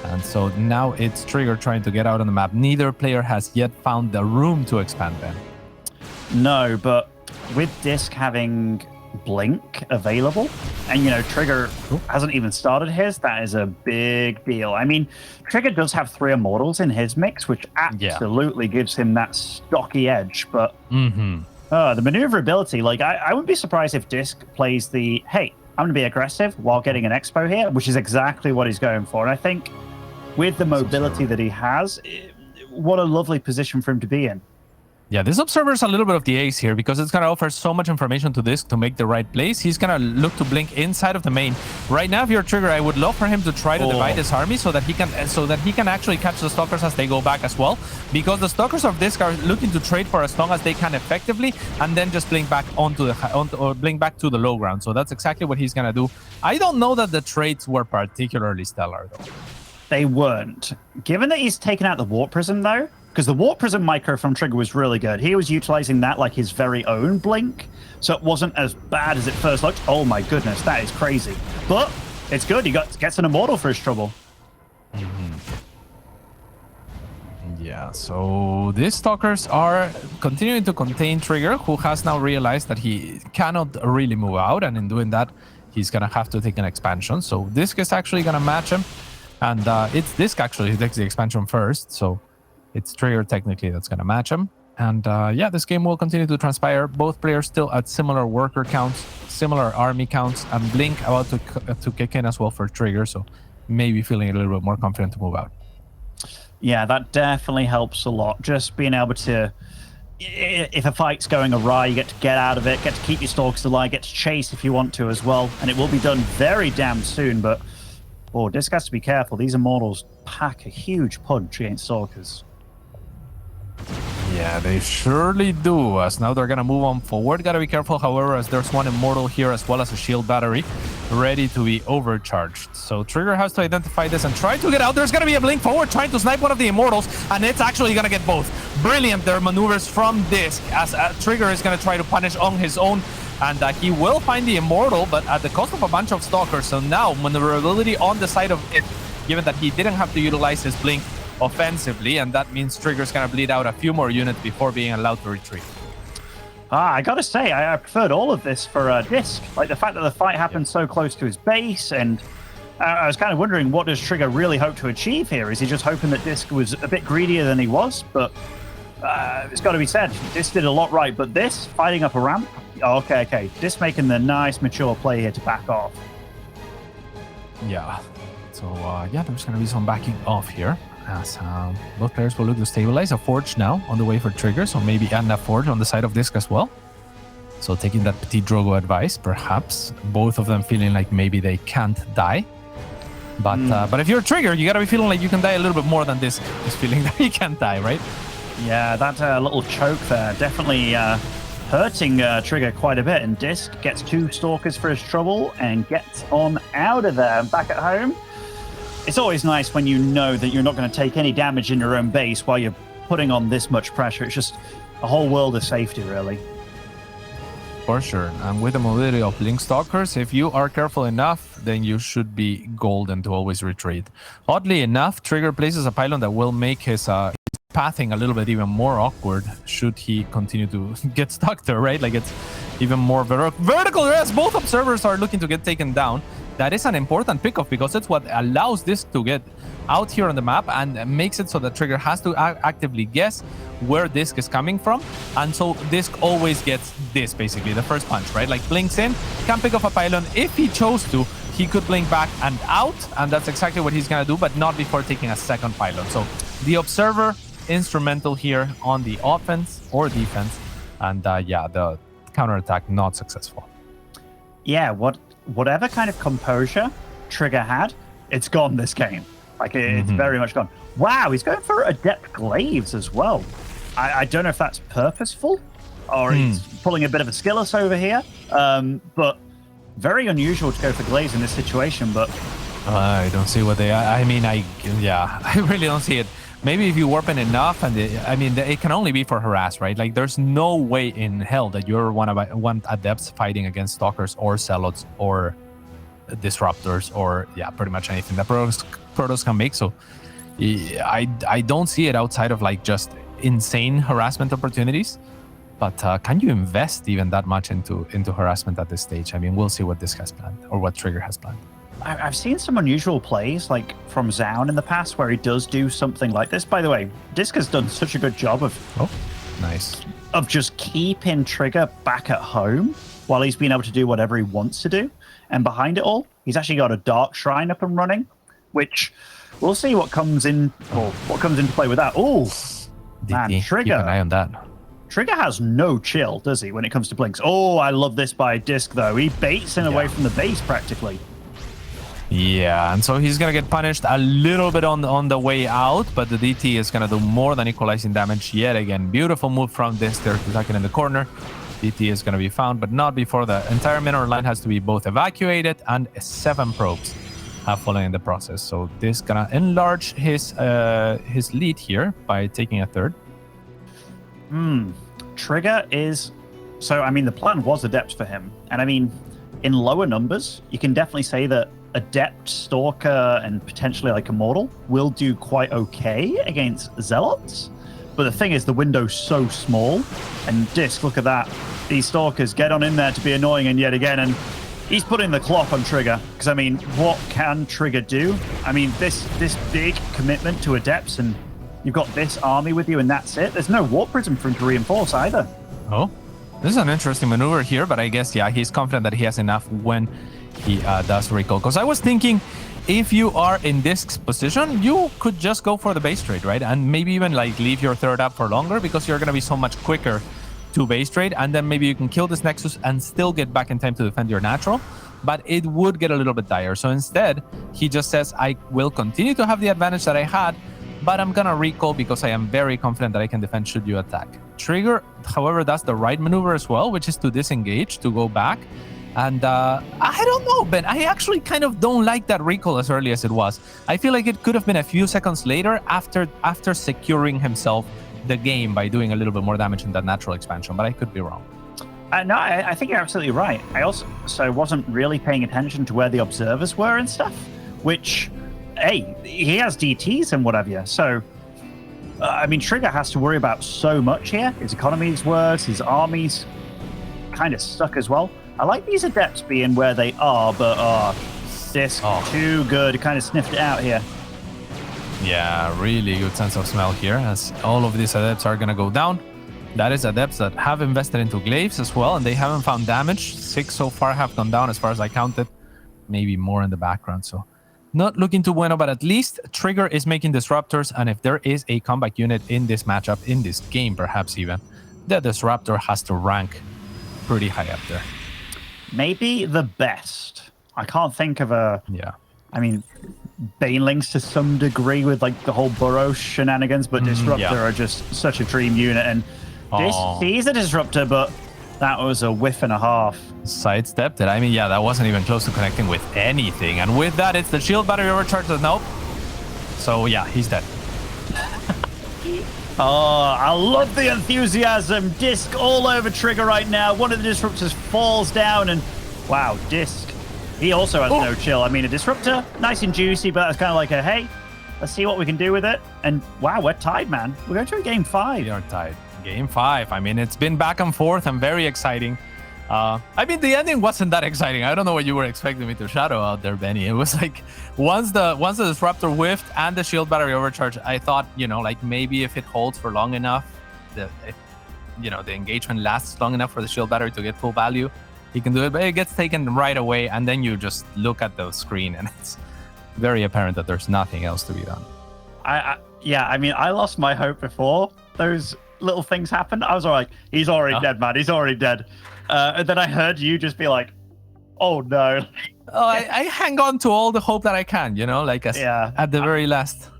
And so now it's Trigger trying to get out on the map. Neither player has yet found the room to expand them. No, but with DisK having Blink available, and you know, Trigger hasn't even started his, that is a big deal. I mean, Trigger does have 3 Immortals in his mix, which absolutely gives him that stocky edge, but the maneuverability, like, I wouldn't be surprised if DisK plays the, hey, I'm going to be aggressive while getting an expo here, which is exactly what he's going for. And I think with the mobility that he has, what a lovely position for him to be in. Yeah, this observer's a little bit of the ace here, because it's going to offer so much information to DisK to make the right plays. He's going to look to blink inside of the main. Right now, if you're Trigger, I would love for him to try to divide his army so that he can actually catch the Stalkers as they go back as well, because the Stalkers of DisK are looking to trade for as long as they can effectively, and then just blink back or blink back to the low ground. So that's exactly what he's going to do. I don't know that the trades were particularly stellar, though. They weren't. Given that he's taken out the Warp Prism, though, because the Warp Prism micro from Trigger was really good. He was utilizing that like his very own blink, so it wasn't as bad as it first looked. Oh my goodness, that is crazy. But it's good. He gets an Immortal for his trouble. Yeah, so these Stalkers are continuing to contain Trigger, who has now realized that he cannot really move out, and in doing that, he's going to have to take an expansion. So DisK is actually going to match him, and it's DisK actually who takes the expansion first, so it's Trigger technically that's going to match him. And yeah, this game will continue to transpire. Both players still at similar worker counts, similar army counts, and Blink about to kick in as well for Trigger, so maybe feeling a little bit more confident to move out. Yeah, that definitely helps a lot. Just being able to, if a fight's going awry, you get to get out of it, get to keep your Stalkers alive, get to chase if you want to as well. And it will be done very damn soon, but DisK has to be careful. These Immortals pack a huge punch against Stalkers. Yeah, they surely do, as now they're going to move on forward. Got to be careful, however, as there's one Immortal here as well as a shield battery ready to be overcharged. So Trigger has to identify this and try to get out. There's going to be a blink forward trying to snipe one of the Immortals, and it's actually going to get both. Brilliant, their maneuvers from DisK, as Trigger is going to try to punish on his own, and he will find the Immortal, but at the cost of a bunch of Stalkers. So now maneuverability on the side of it, given that he didn't have to utilize his blink offensively, and that means Trigger's gonna bleed out a few more units before being allowed to retreat. I gotta say, I preferred all of this for DisK. Like the fact that the fight happened so close to his base, and I was kind of wondering, what does Trigger really hope to achieve here? Is he just hoping that DisK was a bit greedier than he was? But it's got to be said, DisK did a lot right. But this, fighting up a ramp, okay. DisK making the nice, mature play here to back off. Yeah. So, yeah, there's going to be some backing off here. As both players will look to stabilize. A Forge now on the way for Trigger, so maybe and a Forge on the side of DisK as well. So taking that Petit Drogo advice, perhaps. Both of them feeling like maybe they can't die. But if you're Trigger, you got to be feeling like you can die a little bit more than DisK is feeling that he can't die, right? Yeah, that little choke there definitely hurting Trigger quite a bit. And DisK gets 2 Stalkers for his trouble and gets on out of there. Back at home, it's always nice when you know that you're not going to take any damage in your own base while you're putting on this much pressure. It's just a whole world of safety, really. For sure. And with the mobility of Blink Stalkers, if you are careful enough, then you should be golden to always retreat. Oddly enough, Trigger places a pylon that will make his pathing a little bit even more awkward should he continue to get stuck there, right? Like it's even more vertical rest. Both observers are looking to get taken down. That is an important pickoff because it's what allows DisK to get out here on the map and makes it so that Trigger has to actively guess where DisK is coming from. And so DisK always gets this, basically, the first punch, right? Like blinks in, can pick off a pylon. If he chose to, he could blink back and out, and that's exactly what he's going to do, but not before taking a second pylon. So the observer, instrumental here on the offense or defense. And yeah, the counterattack not successful. Yeah, whatever kind of composure Trigger had, it's gone this game. Like, it's very much gone. Wow, he's going for Adept Glaives as well. I don't know if that's purposeful or he's pulling a bit of a skilless over here. But very unusual to go for Glaives in this situation, but... I don't see what they... I really don't see it. Maybe if you warp in enough, and it can only be for harass, right? Like, there's no way in hell that you're one Adepts fighting against Stalkers or Zealots or Disruptors or, pretty much anything that Protoss can make. So I don't see it outside of, like, just insane harassment opportunities. But can you invest even that much into harassment at this stage? I mean, we'll see what DisK has planned or what Trigger has planned. I've seen some unusual plays, like from Zaun in the past, where he does do something like this. By the way, DisK has done such a good job of just keeping Trigger back at home while he's been able to do whatever he wants to do. And behind it all, he's actually got a Dark Shrine up and running, which we'll see what comes into play with that. Oh, man, Trigger. Keep an eye on that. Trigger has no chill, does he, when it comes to blinks? Oh, I love this by DisK, though. He baits him away from the base, practically. Yeah, and so he's going to get punished a little bit on the way out, but the DT is going to do more than equalizing damage yet again. Beautiful move from DisK there to tuck it in the corner. DT is going to be found, but not before the entire mineral line has to be both evacuated and 7 probes have fallen in the process. So DisK going to enlarge his lead here by taking a third. Trigger is... So, I mean, the plan was Adept for him. And, I mean, in lower numbers, you can definitely say that Adept, Stalker, and potentially, like, Immortal will do quite okay against Zealots. But the thing is, the window's so small. And DisK, look at that. These Stalkers get on in there to be annoying, and yet again, and he's putting the clock on Trigger. Because, I mean, what can Trigger do? I mean, this big commitment to Adepts, and you've got this army with you, and that's it. There's no Warp Prism for him to reinforce either. Oh, this is an interesting maneuver here, but I guess, yeah, he's confident that he has enough when he does recall. Because I was thinking, if you are in DisK's position, you could just go for the base trade, right? And maybe even, like, leave your third up for longer because you're going to be so much quicker to base trade. And then maybe you can kill this Nexus and still get back in time to defend your natural. But it would get a little bit dire. So instead, he just says, I will continue to have the advantage that I had, but I'm going to recall because I am very confident that I can defend should you attack. Trigger, however, does the right maneuver as well, which is to disengage, to go back. And I don't know, Ben. I actually kind of don't like that recall as early as it was. I feel like it could have been a few seconds later after securing himself the game by doing a little bit more damage in that natural expansion, but I could be wrong. No, I think you're absolutely right. I also wasn't really paying attention to where the observers were and stuff, which, hey, he has DTs and whatever. So, I mean, Trigger has to worry about so much here. His economy's worse, his army's kind of stuck as well. I like these Adepts being where they are, but DisK, too good. Kind of sniffed it out here. Yeah, really good sense of smell here, as all of these adepts are gonna go down. That is adepts that have invested into glaives as well, and they haven't found damage. 6 so far have gone down as far as I counted. Maybe more in the background, so not looking too bueno, but at least Trigger is making disruptors, and if there is a comeback unit in this matchup, in this game perhaps even, the disruptor has to rank pretty high up there. Maybe the best. I can't think of a... Yeah. I mean, Banelings to some degree with like the whole Burrow shenanigans, but Disruptor are just such a dream unit. And this sees a Disruptor, but that was a whiff and a half. Sidestepped it. I mean, yeah, that wasn't even close to connecting with anything. And with that, it's the shield battery overcharge. Nope. So yeah, he's dead. Oh, I love the enthusiasm. DisK all over Trigger right now. One of the Disruptors falls down, and wow, DisK. He also has no chill. I mean, a Disruptor, nice and juicy, but that's kind of like a, hey, let's see what we can do with it. And wow, we're tied, man. We're going to a game 5. We are tied. Game 5. I mean, it's been back and forth and very exciting. I mean, the ending wasn't that exciting. I don't know what you were expecting me to shadow out there, Benny. It was like once the Disruptor whiffed and the shield battery overcharge, I thought, you know, like maybe if it holds for long enough, the engagement lasts long enough for the shield battery to get full value, he can do it. But it gets taken right away, and then you just look at the screen, and it's very apparent that there's nothing else to be done. Yeah, I mean, I lost my hope before those little things happened. I was all like, he's already dead, man. He's already dead. And then I heard you just be like, oh no. I hang on to all the hope that I can, you know, like at the very last.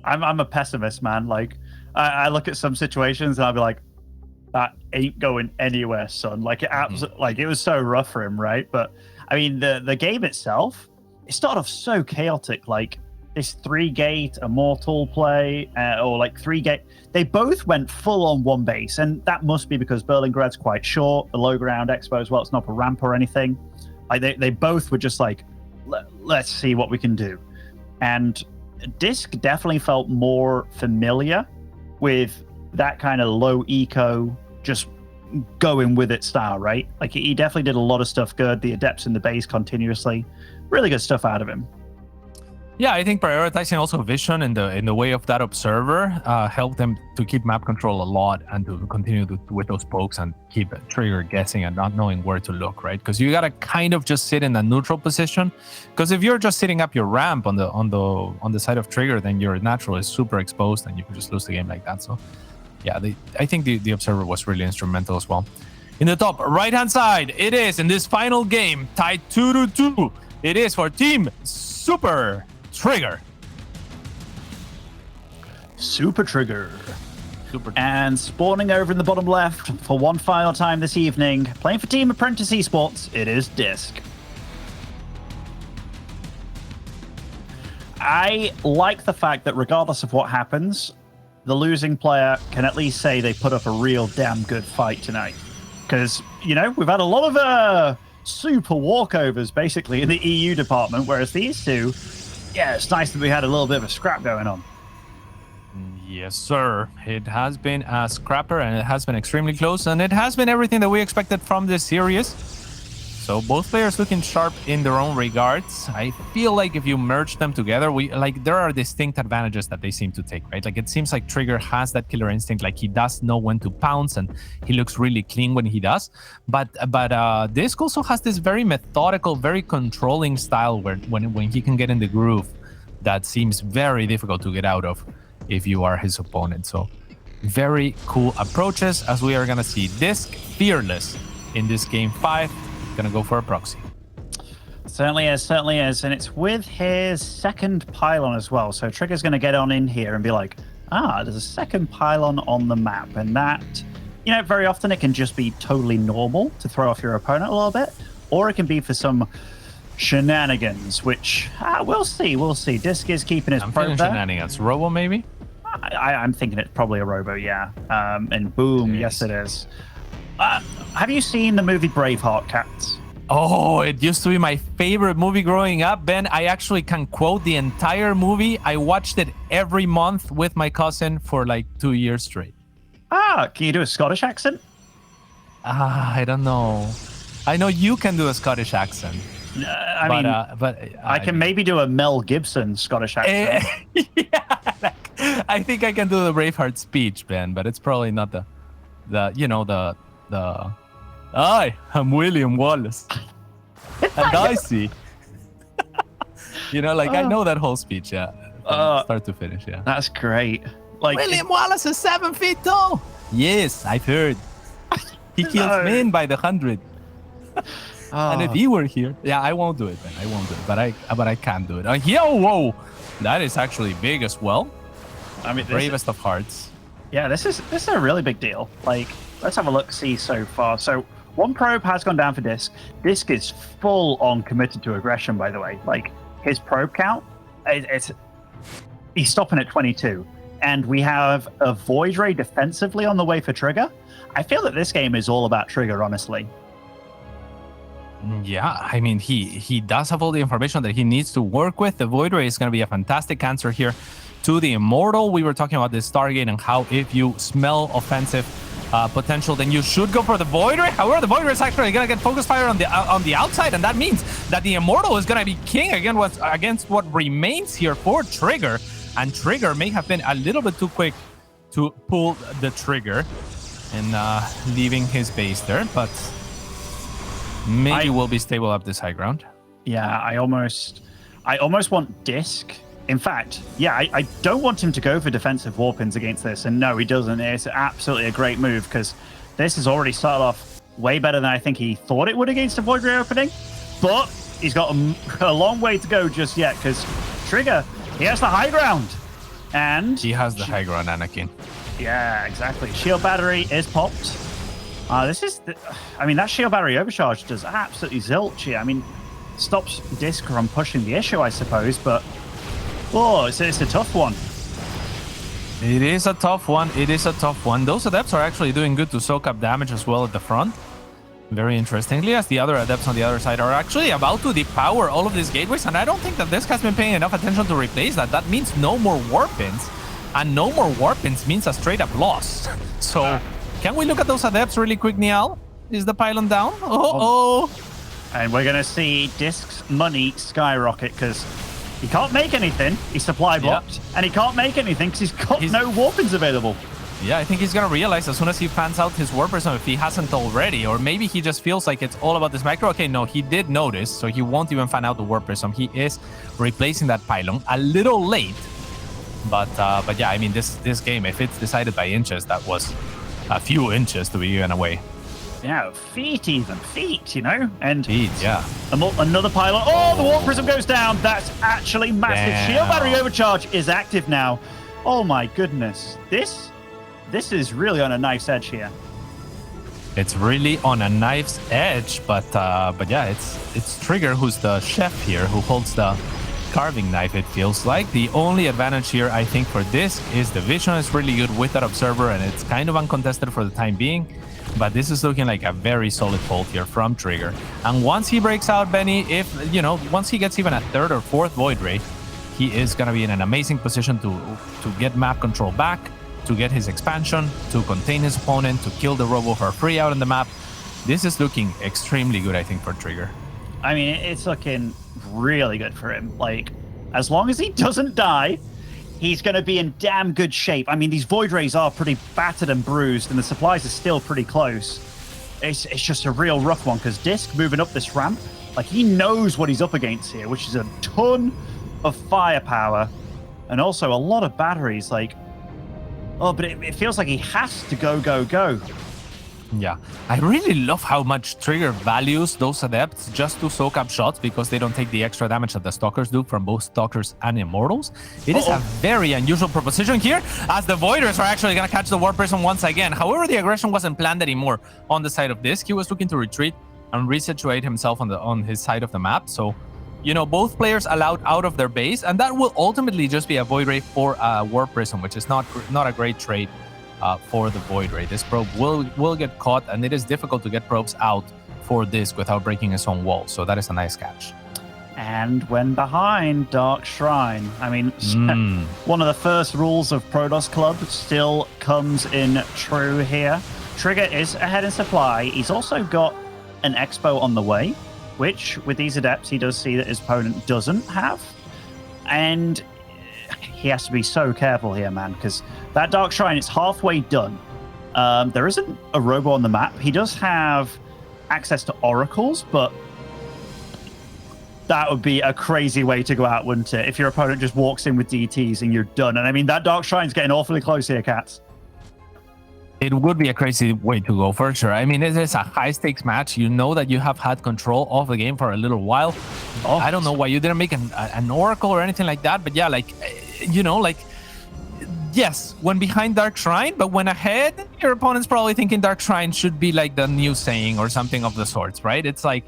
I'm a pessimist, man. Like I look at some situations and I'll be like, that ain't going anywhere, son. Like it was so rough for him, right? But I mean, the game itself, it started off so chaotic. Like this 3-gate Immortal play, or like 3-gate. They both went full on one base, and that must be because Berlingrad's quite short. The low ground expo as well, it's not a ramp or anything. Like they both were just like, let's see what we can do. And DisK definitely felt more familiar with that kind of low eco, just going with it style, right? Like he definitely did a lot of stuff good. The adepts in the base continuously, really good stuff out of him. Yeah, I think prioritizing also vision in the way of that observer helped them to keep map control a lot and to continue with those pokes and keep Trigger guessing and not knowing where to look, right? Because you gotta kind of just sit in a neutral position. Because if you're just sitting up your ramp on the side of Trigger, then your natural is super exposed and you can just lose the game like that. So yeah, I think the observer was really instrumental as well. In the top right hand side, it is in this final game tied 2-2. It is for Team Super Trigger. Super Trigger. And spawning over in the bottom left for one final time this evening, playing for Team Apprentice Esports, it is DisK. I like the fact that regardless of what happens, the losing player can at least say they put up a real damn good fight tonight. Because, you know, we've had a lot of super walkovers basically in the EU department, whereas these two, yeah, it's nice that we had a little bit of a scrap going on. Yes, sir. It has been a scrapper, and it has been extremely close, and it has been everything that we expected from this series. So both players looking sharp in their own regards. I feel like if you merge them together, there are distinct advantages that they seem to take, right? Like it seems like Trigger has that killer instinct, like he does know when to pounce, and he looks really clean when he does. But DisK also has this very methodical, very controlling style where when he can get in the groove, that seems very difficult to get out of if you are his opponent. So very cool approaches, as we are gonna see DisK fearless in this game 5. Gonna go for a proxy. Certainly is, and it's with his second pylon as well. So Trigger's gonna get on in here and be like, there's a second pylon on the map, and that, you know, very often it can just be totally normal to throw off your opponent a little bit, or it can be for some shenanigans, which we'll see. DisK is keeping his probe there. Shenanigans. Robo, maybe? I'm thinking it's probably a robo, yeah. And boom, yes it is. Have you seen the movie Braveheart, Cats? Oh, it used to be my favorite movie growing up, Ben. I actually can quote the entire movie. I watched it every month with my cousin for like 2 years straight. Can you do a Scottish accent? I don't know. I know you can do a Scottish accent. I mean, I can maybe do a Mel Gibson Scottish accent. Yeah, I think I can do the Braveheart speech, Ben, but it's probably not the Hi, I'm William Wallace. And I see. I know that whole speech, yeah. From start to finish, yeah. That's great. Like William Wallace is 7 feet tall. Yes, I've heard. He kills men by the 100. And if he were here, yeah, I won't do it, man. I won't do it, but I can do it. Whoa, that is actually big as well. I mean, bravest of hearts. Yeah, this is a really big deal. Like, let's have a look. See so far. So one probe has gone down for DisK. DisK is full on committed to aggression. By the way, like his probe count, he's stopping at 22, and we have a Void Ray defensively on the way for Trigger. I feel that this game is all about Trigger, honestly. Yeah, I mean, he does have all the information that he needs to work with. The Void Ray is going to be a fantastic answer here to the Immortal. We were talking about this Stargate and how if you smell offensive potential, then you should go for the Void Ray. However, the Void Ray is actually going to get focus fire on the outside, and that means that the Immortal is going to be king against what remains here for Trigger. And Trigger may have been a little bit too quick to pull the trigger and leaving his base there, but maybe we'll be stable up this high ground. Yeah, I almost want DisK. In fact, yeah, I don't want him to go for defensive warpins against this, and no, he doesn't. It's absolutely a great move because this has already started off way better than I think he thought it would against a Void Ray opening, but he's got a long way to go just yet because Trigger, he has the high ground, and he has the high ground, Anakin. Yeah, exactly. Shield battery is popped. I mean, that shield battery overcharge does absolutely zilch here. I mean, stops DisK from pushing the issue, I suppose, but it's a tough one. It is a tough one. Those adepts are actually doing good to soak up damage as well at the front. Very interestingly, as the other adepts on the other side are actually about to depower all of these gateways, and I don't think that DisK has been paying enough attention to replace that. That means no more warpins, and no more warpins means a straight up loss. So, can we look at those adepts really quick, Niall? Is the pylon down? And we're going to see DisK's money skyrocket because he can't make anything. He's supply blocked, and he can't make anything because he's got no warpins available. Yeah, I think he's going to realize as soon as he fans out his warp person, if he hasn't already, or maybe he just feels like it's all about this macro. Okay, no, he did notice, so he won't even fan out the warp person. He is replacing that pylon a little late. But yeah, I mean, this game, if it's decided by inches, that was a few inches to be given away. Yeah, feet, you know? And feet, yeah. Another pylon. Oh, the warp prism goes down. That's actually massive. Damn. Shield battery overcharge is active now. Oh my goodness. This is really on a knife's edge here. It's really on a knife's edge, but yeah, it's Trigger who's the chef here, who holds the carving knife, it feels like. The only advantage here, I think, for DisK is the vision is really good with that observer, and it's kind of uncontested for the time being. But this is looking like a very solid hold here from Trigger. And once he breaks out, Benny, once he gets even a third or fourth Void Ray, he is going to be in an amazing position to get map control back, to get his expansion, to contain his opponent, to kill the robo for free out on the map. This is looking extremely good, I think, for Trigger. I mean, it's looking really good for him. Like, as long as he doesn't die, he's going to be in damn good shape. I mean, these Void Rays are pretty battered and bruised, and the supplies are still pretty close. It's just a real rough one, because DisK moving up this ramp, like, he knows what he's up against here, which is a ton of firepower, and also a lot of batteries, like... Oh, but it feels like he has to go. Yeah, I really love how much Trigger values those adepts just to soak up shots because they don't take the extra damage that the Stalkers do from both Stalkers and Immortals. It is a very unusual proposition here, as the Voiders are actually going to catch the Warp Prism once again. However, the aggression wasn't planned anymore on the side of DisK. He was looking to retreat and resituate himself on his side of the map. So, both players allowed out of their base, and that will ultimately just be a Void Ray for a Warp Prism, which is not a great trade for the Void Ray. This probe will get caught, and it is difficult to get probes out for DisK without breaking his own wall, so that is a nice catch. And when behind Dark Shrine, I mean, one of the first rules of Protoss Club still comes in true here. Trigger is ahead in supply. He's also got an Expo on the way. which with these adepts he does see that his opponent doesn't have, and he has to be so careful here, man, because that Dark Shrine, it's halfway done. There isn't a robo on the map. He does have access to oracles, but that would be a crazy way to go out, wouldn't it? If your opponent just walks in with DTs and you're done. And I mean, that Dark Shrine's getting awfully close here, Cats. It would be a crazy way to go for sure. I mean, it is a high stakes match. You know that you have had control of the game for a little while. Oh, I don't know why you didn't make an oracle or anything like that. But yeah, like, you know, like, yes, when behind Dark Shrine, but when ahead, your opponent's probably thinking Dark Shrine should be like the new saying or something of the sorts, right? It's like,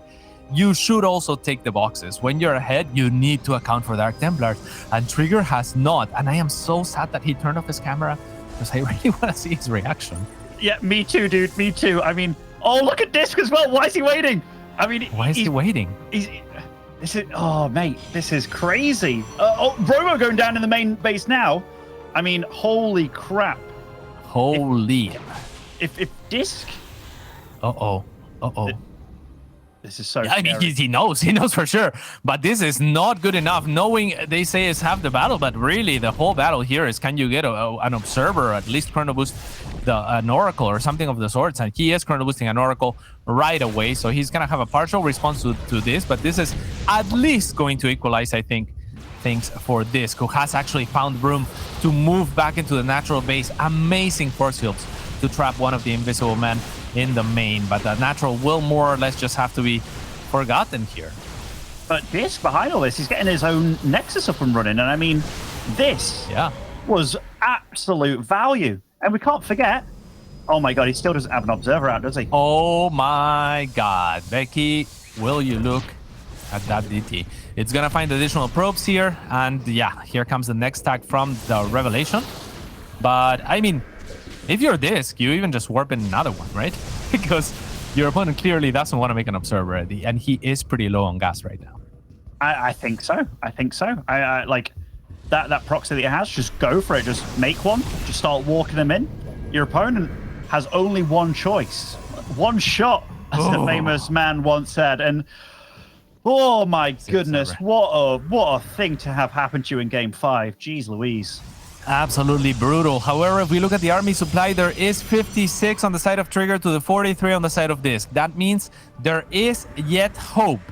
you should also take the boxes. When you're ahead, you need to account for Dark Templars, and Trigger has not. And I am so sad that he turned off his camera because I really want to see his reaction. Yeah, me too, dude. Me too. I mean, oh, look at DisK as well. Why is he waiting? I mean, why is he waiting? Oh, mate, this is crazy. Robo going down in the main base now. I mean, holy crap. Holy. If DisK. Uh-oh. This is so I mean, he knows for sure, but this is not good enough. Knowing they say it's half the battle, but really the whole battle here is, can you get an observer, or at least chrono boost an oracle or something of the sorts? And he is chrono boosting an oracle right away, so he's gonna have a partial response to this, but this is at least going to equalize, I think, things for DisK, who has actually found room to move back into the natural base. Amazing force fields to trap one of the invisible men in the main, but the natural will more or less just have to be forgotten here. But DisK, behind all this, he's getting his own Nexus up and running, and I mean, this was absolute value. And we can't forget, oh my god, he still doesn't have an observer out, does he? Oh my god, Becky, will you look at that DT? It's gonna find additional probes here, and yeah, here comes the next tag from the Revelation. But I mean, if you're DisK, you even just warp in another one, right? Because your opponent clearly doesn't want to make an observer, and he is pretty low on gas right now. I think so. I like that proxy that he has. Just go for it. Just make one. Just start walking them in. Your opponent has only one choice, one shot, as the famous man once said. And oh my goodness, what a thing to have happen to you in Game 5. Jeez Louise. Absolutely brutal. However, if we look at the army supply, there is 56 on the side of Trigger to the 43 on the side of DisK. That means there is yet hope,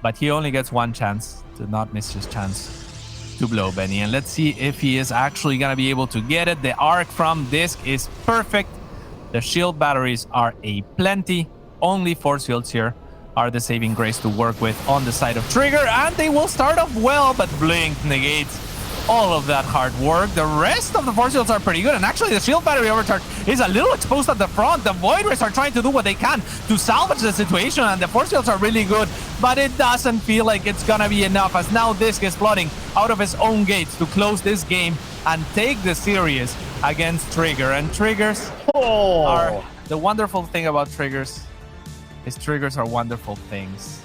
but he only gets one chance to not miss his chance to blow Benny. And let's see if he is actually going to be able to get it. The arc from DisK is perfect. The shield batteries are a plenty. Only force fields here are the saving grace to work with on the side of Trigger, and they will start off well, but Blink negates all of that hard work. The rest of the force fields are pretty good, and actually the shield battery overcharge is a little exposed at the front. The Void Rays are trying to do what they can to salvage the situation, and the force fields are really good, but it doesn't feel like it's gonna be enough, as now DisK is flooding out of his own gates to close this game and take the series against Trigger. And Triggers are the wonderful thing about Triggers is Triggers are wonderful things.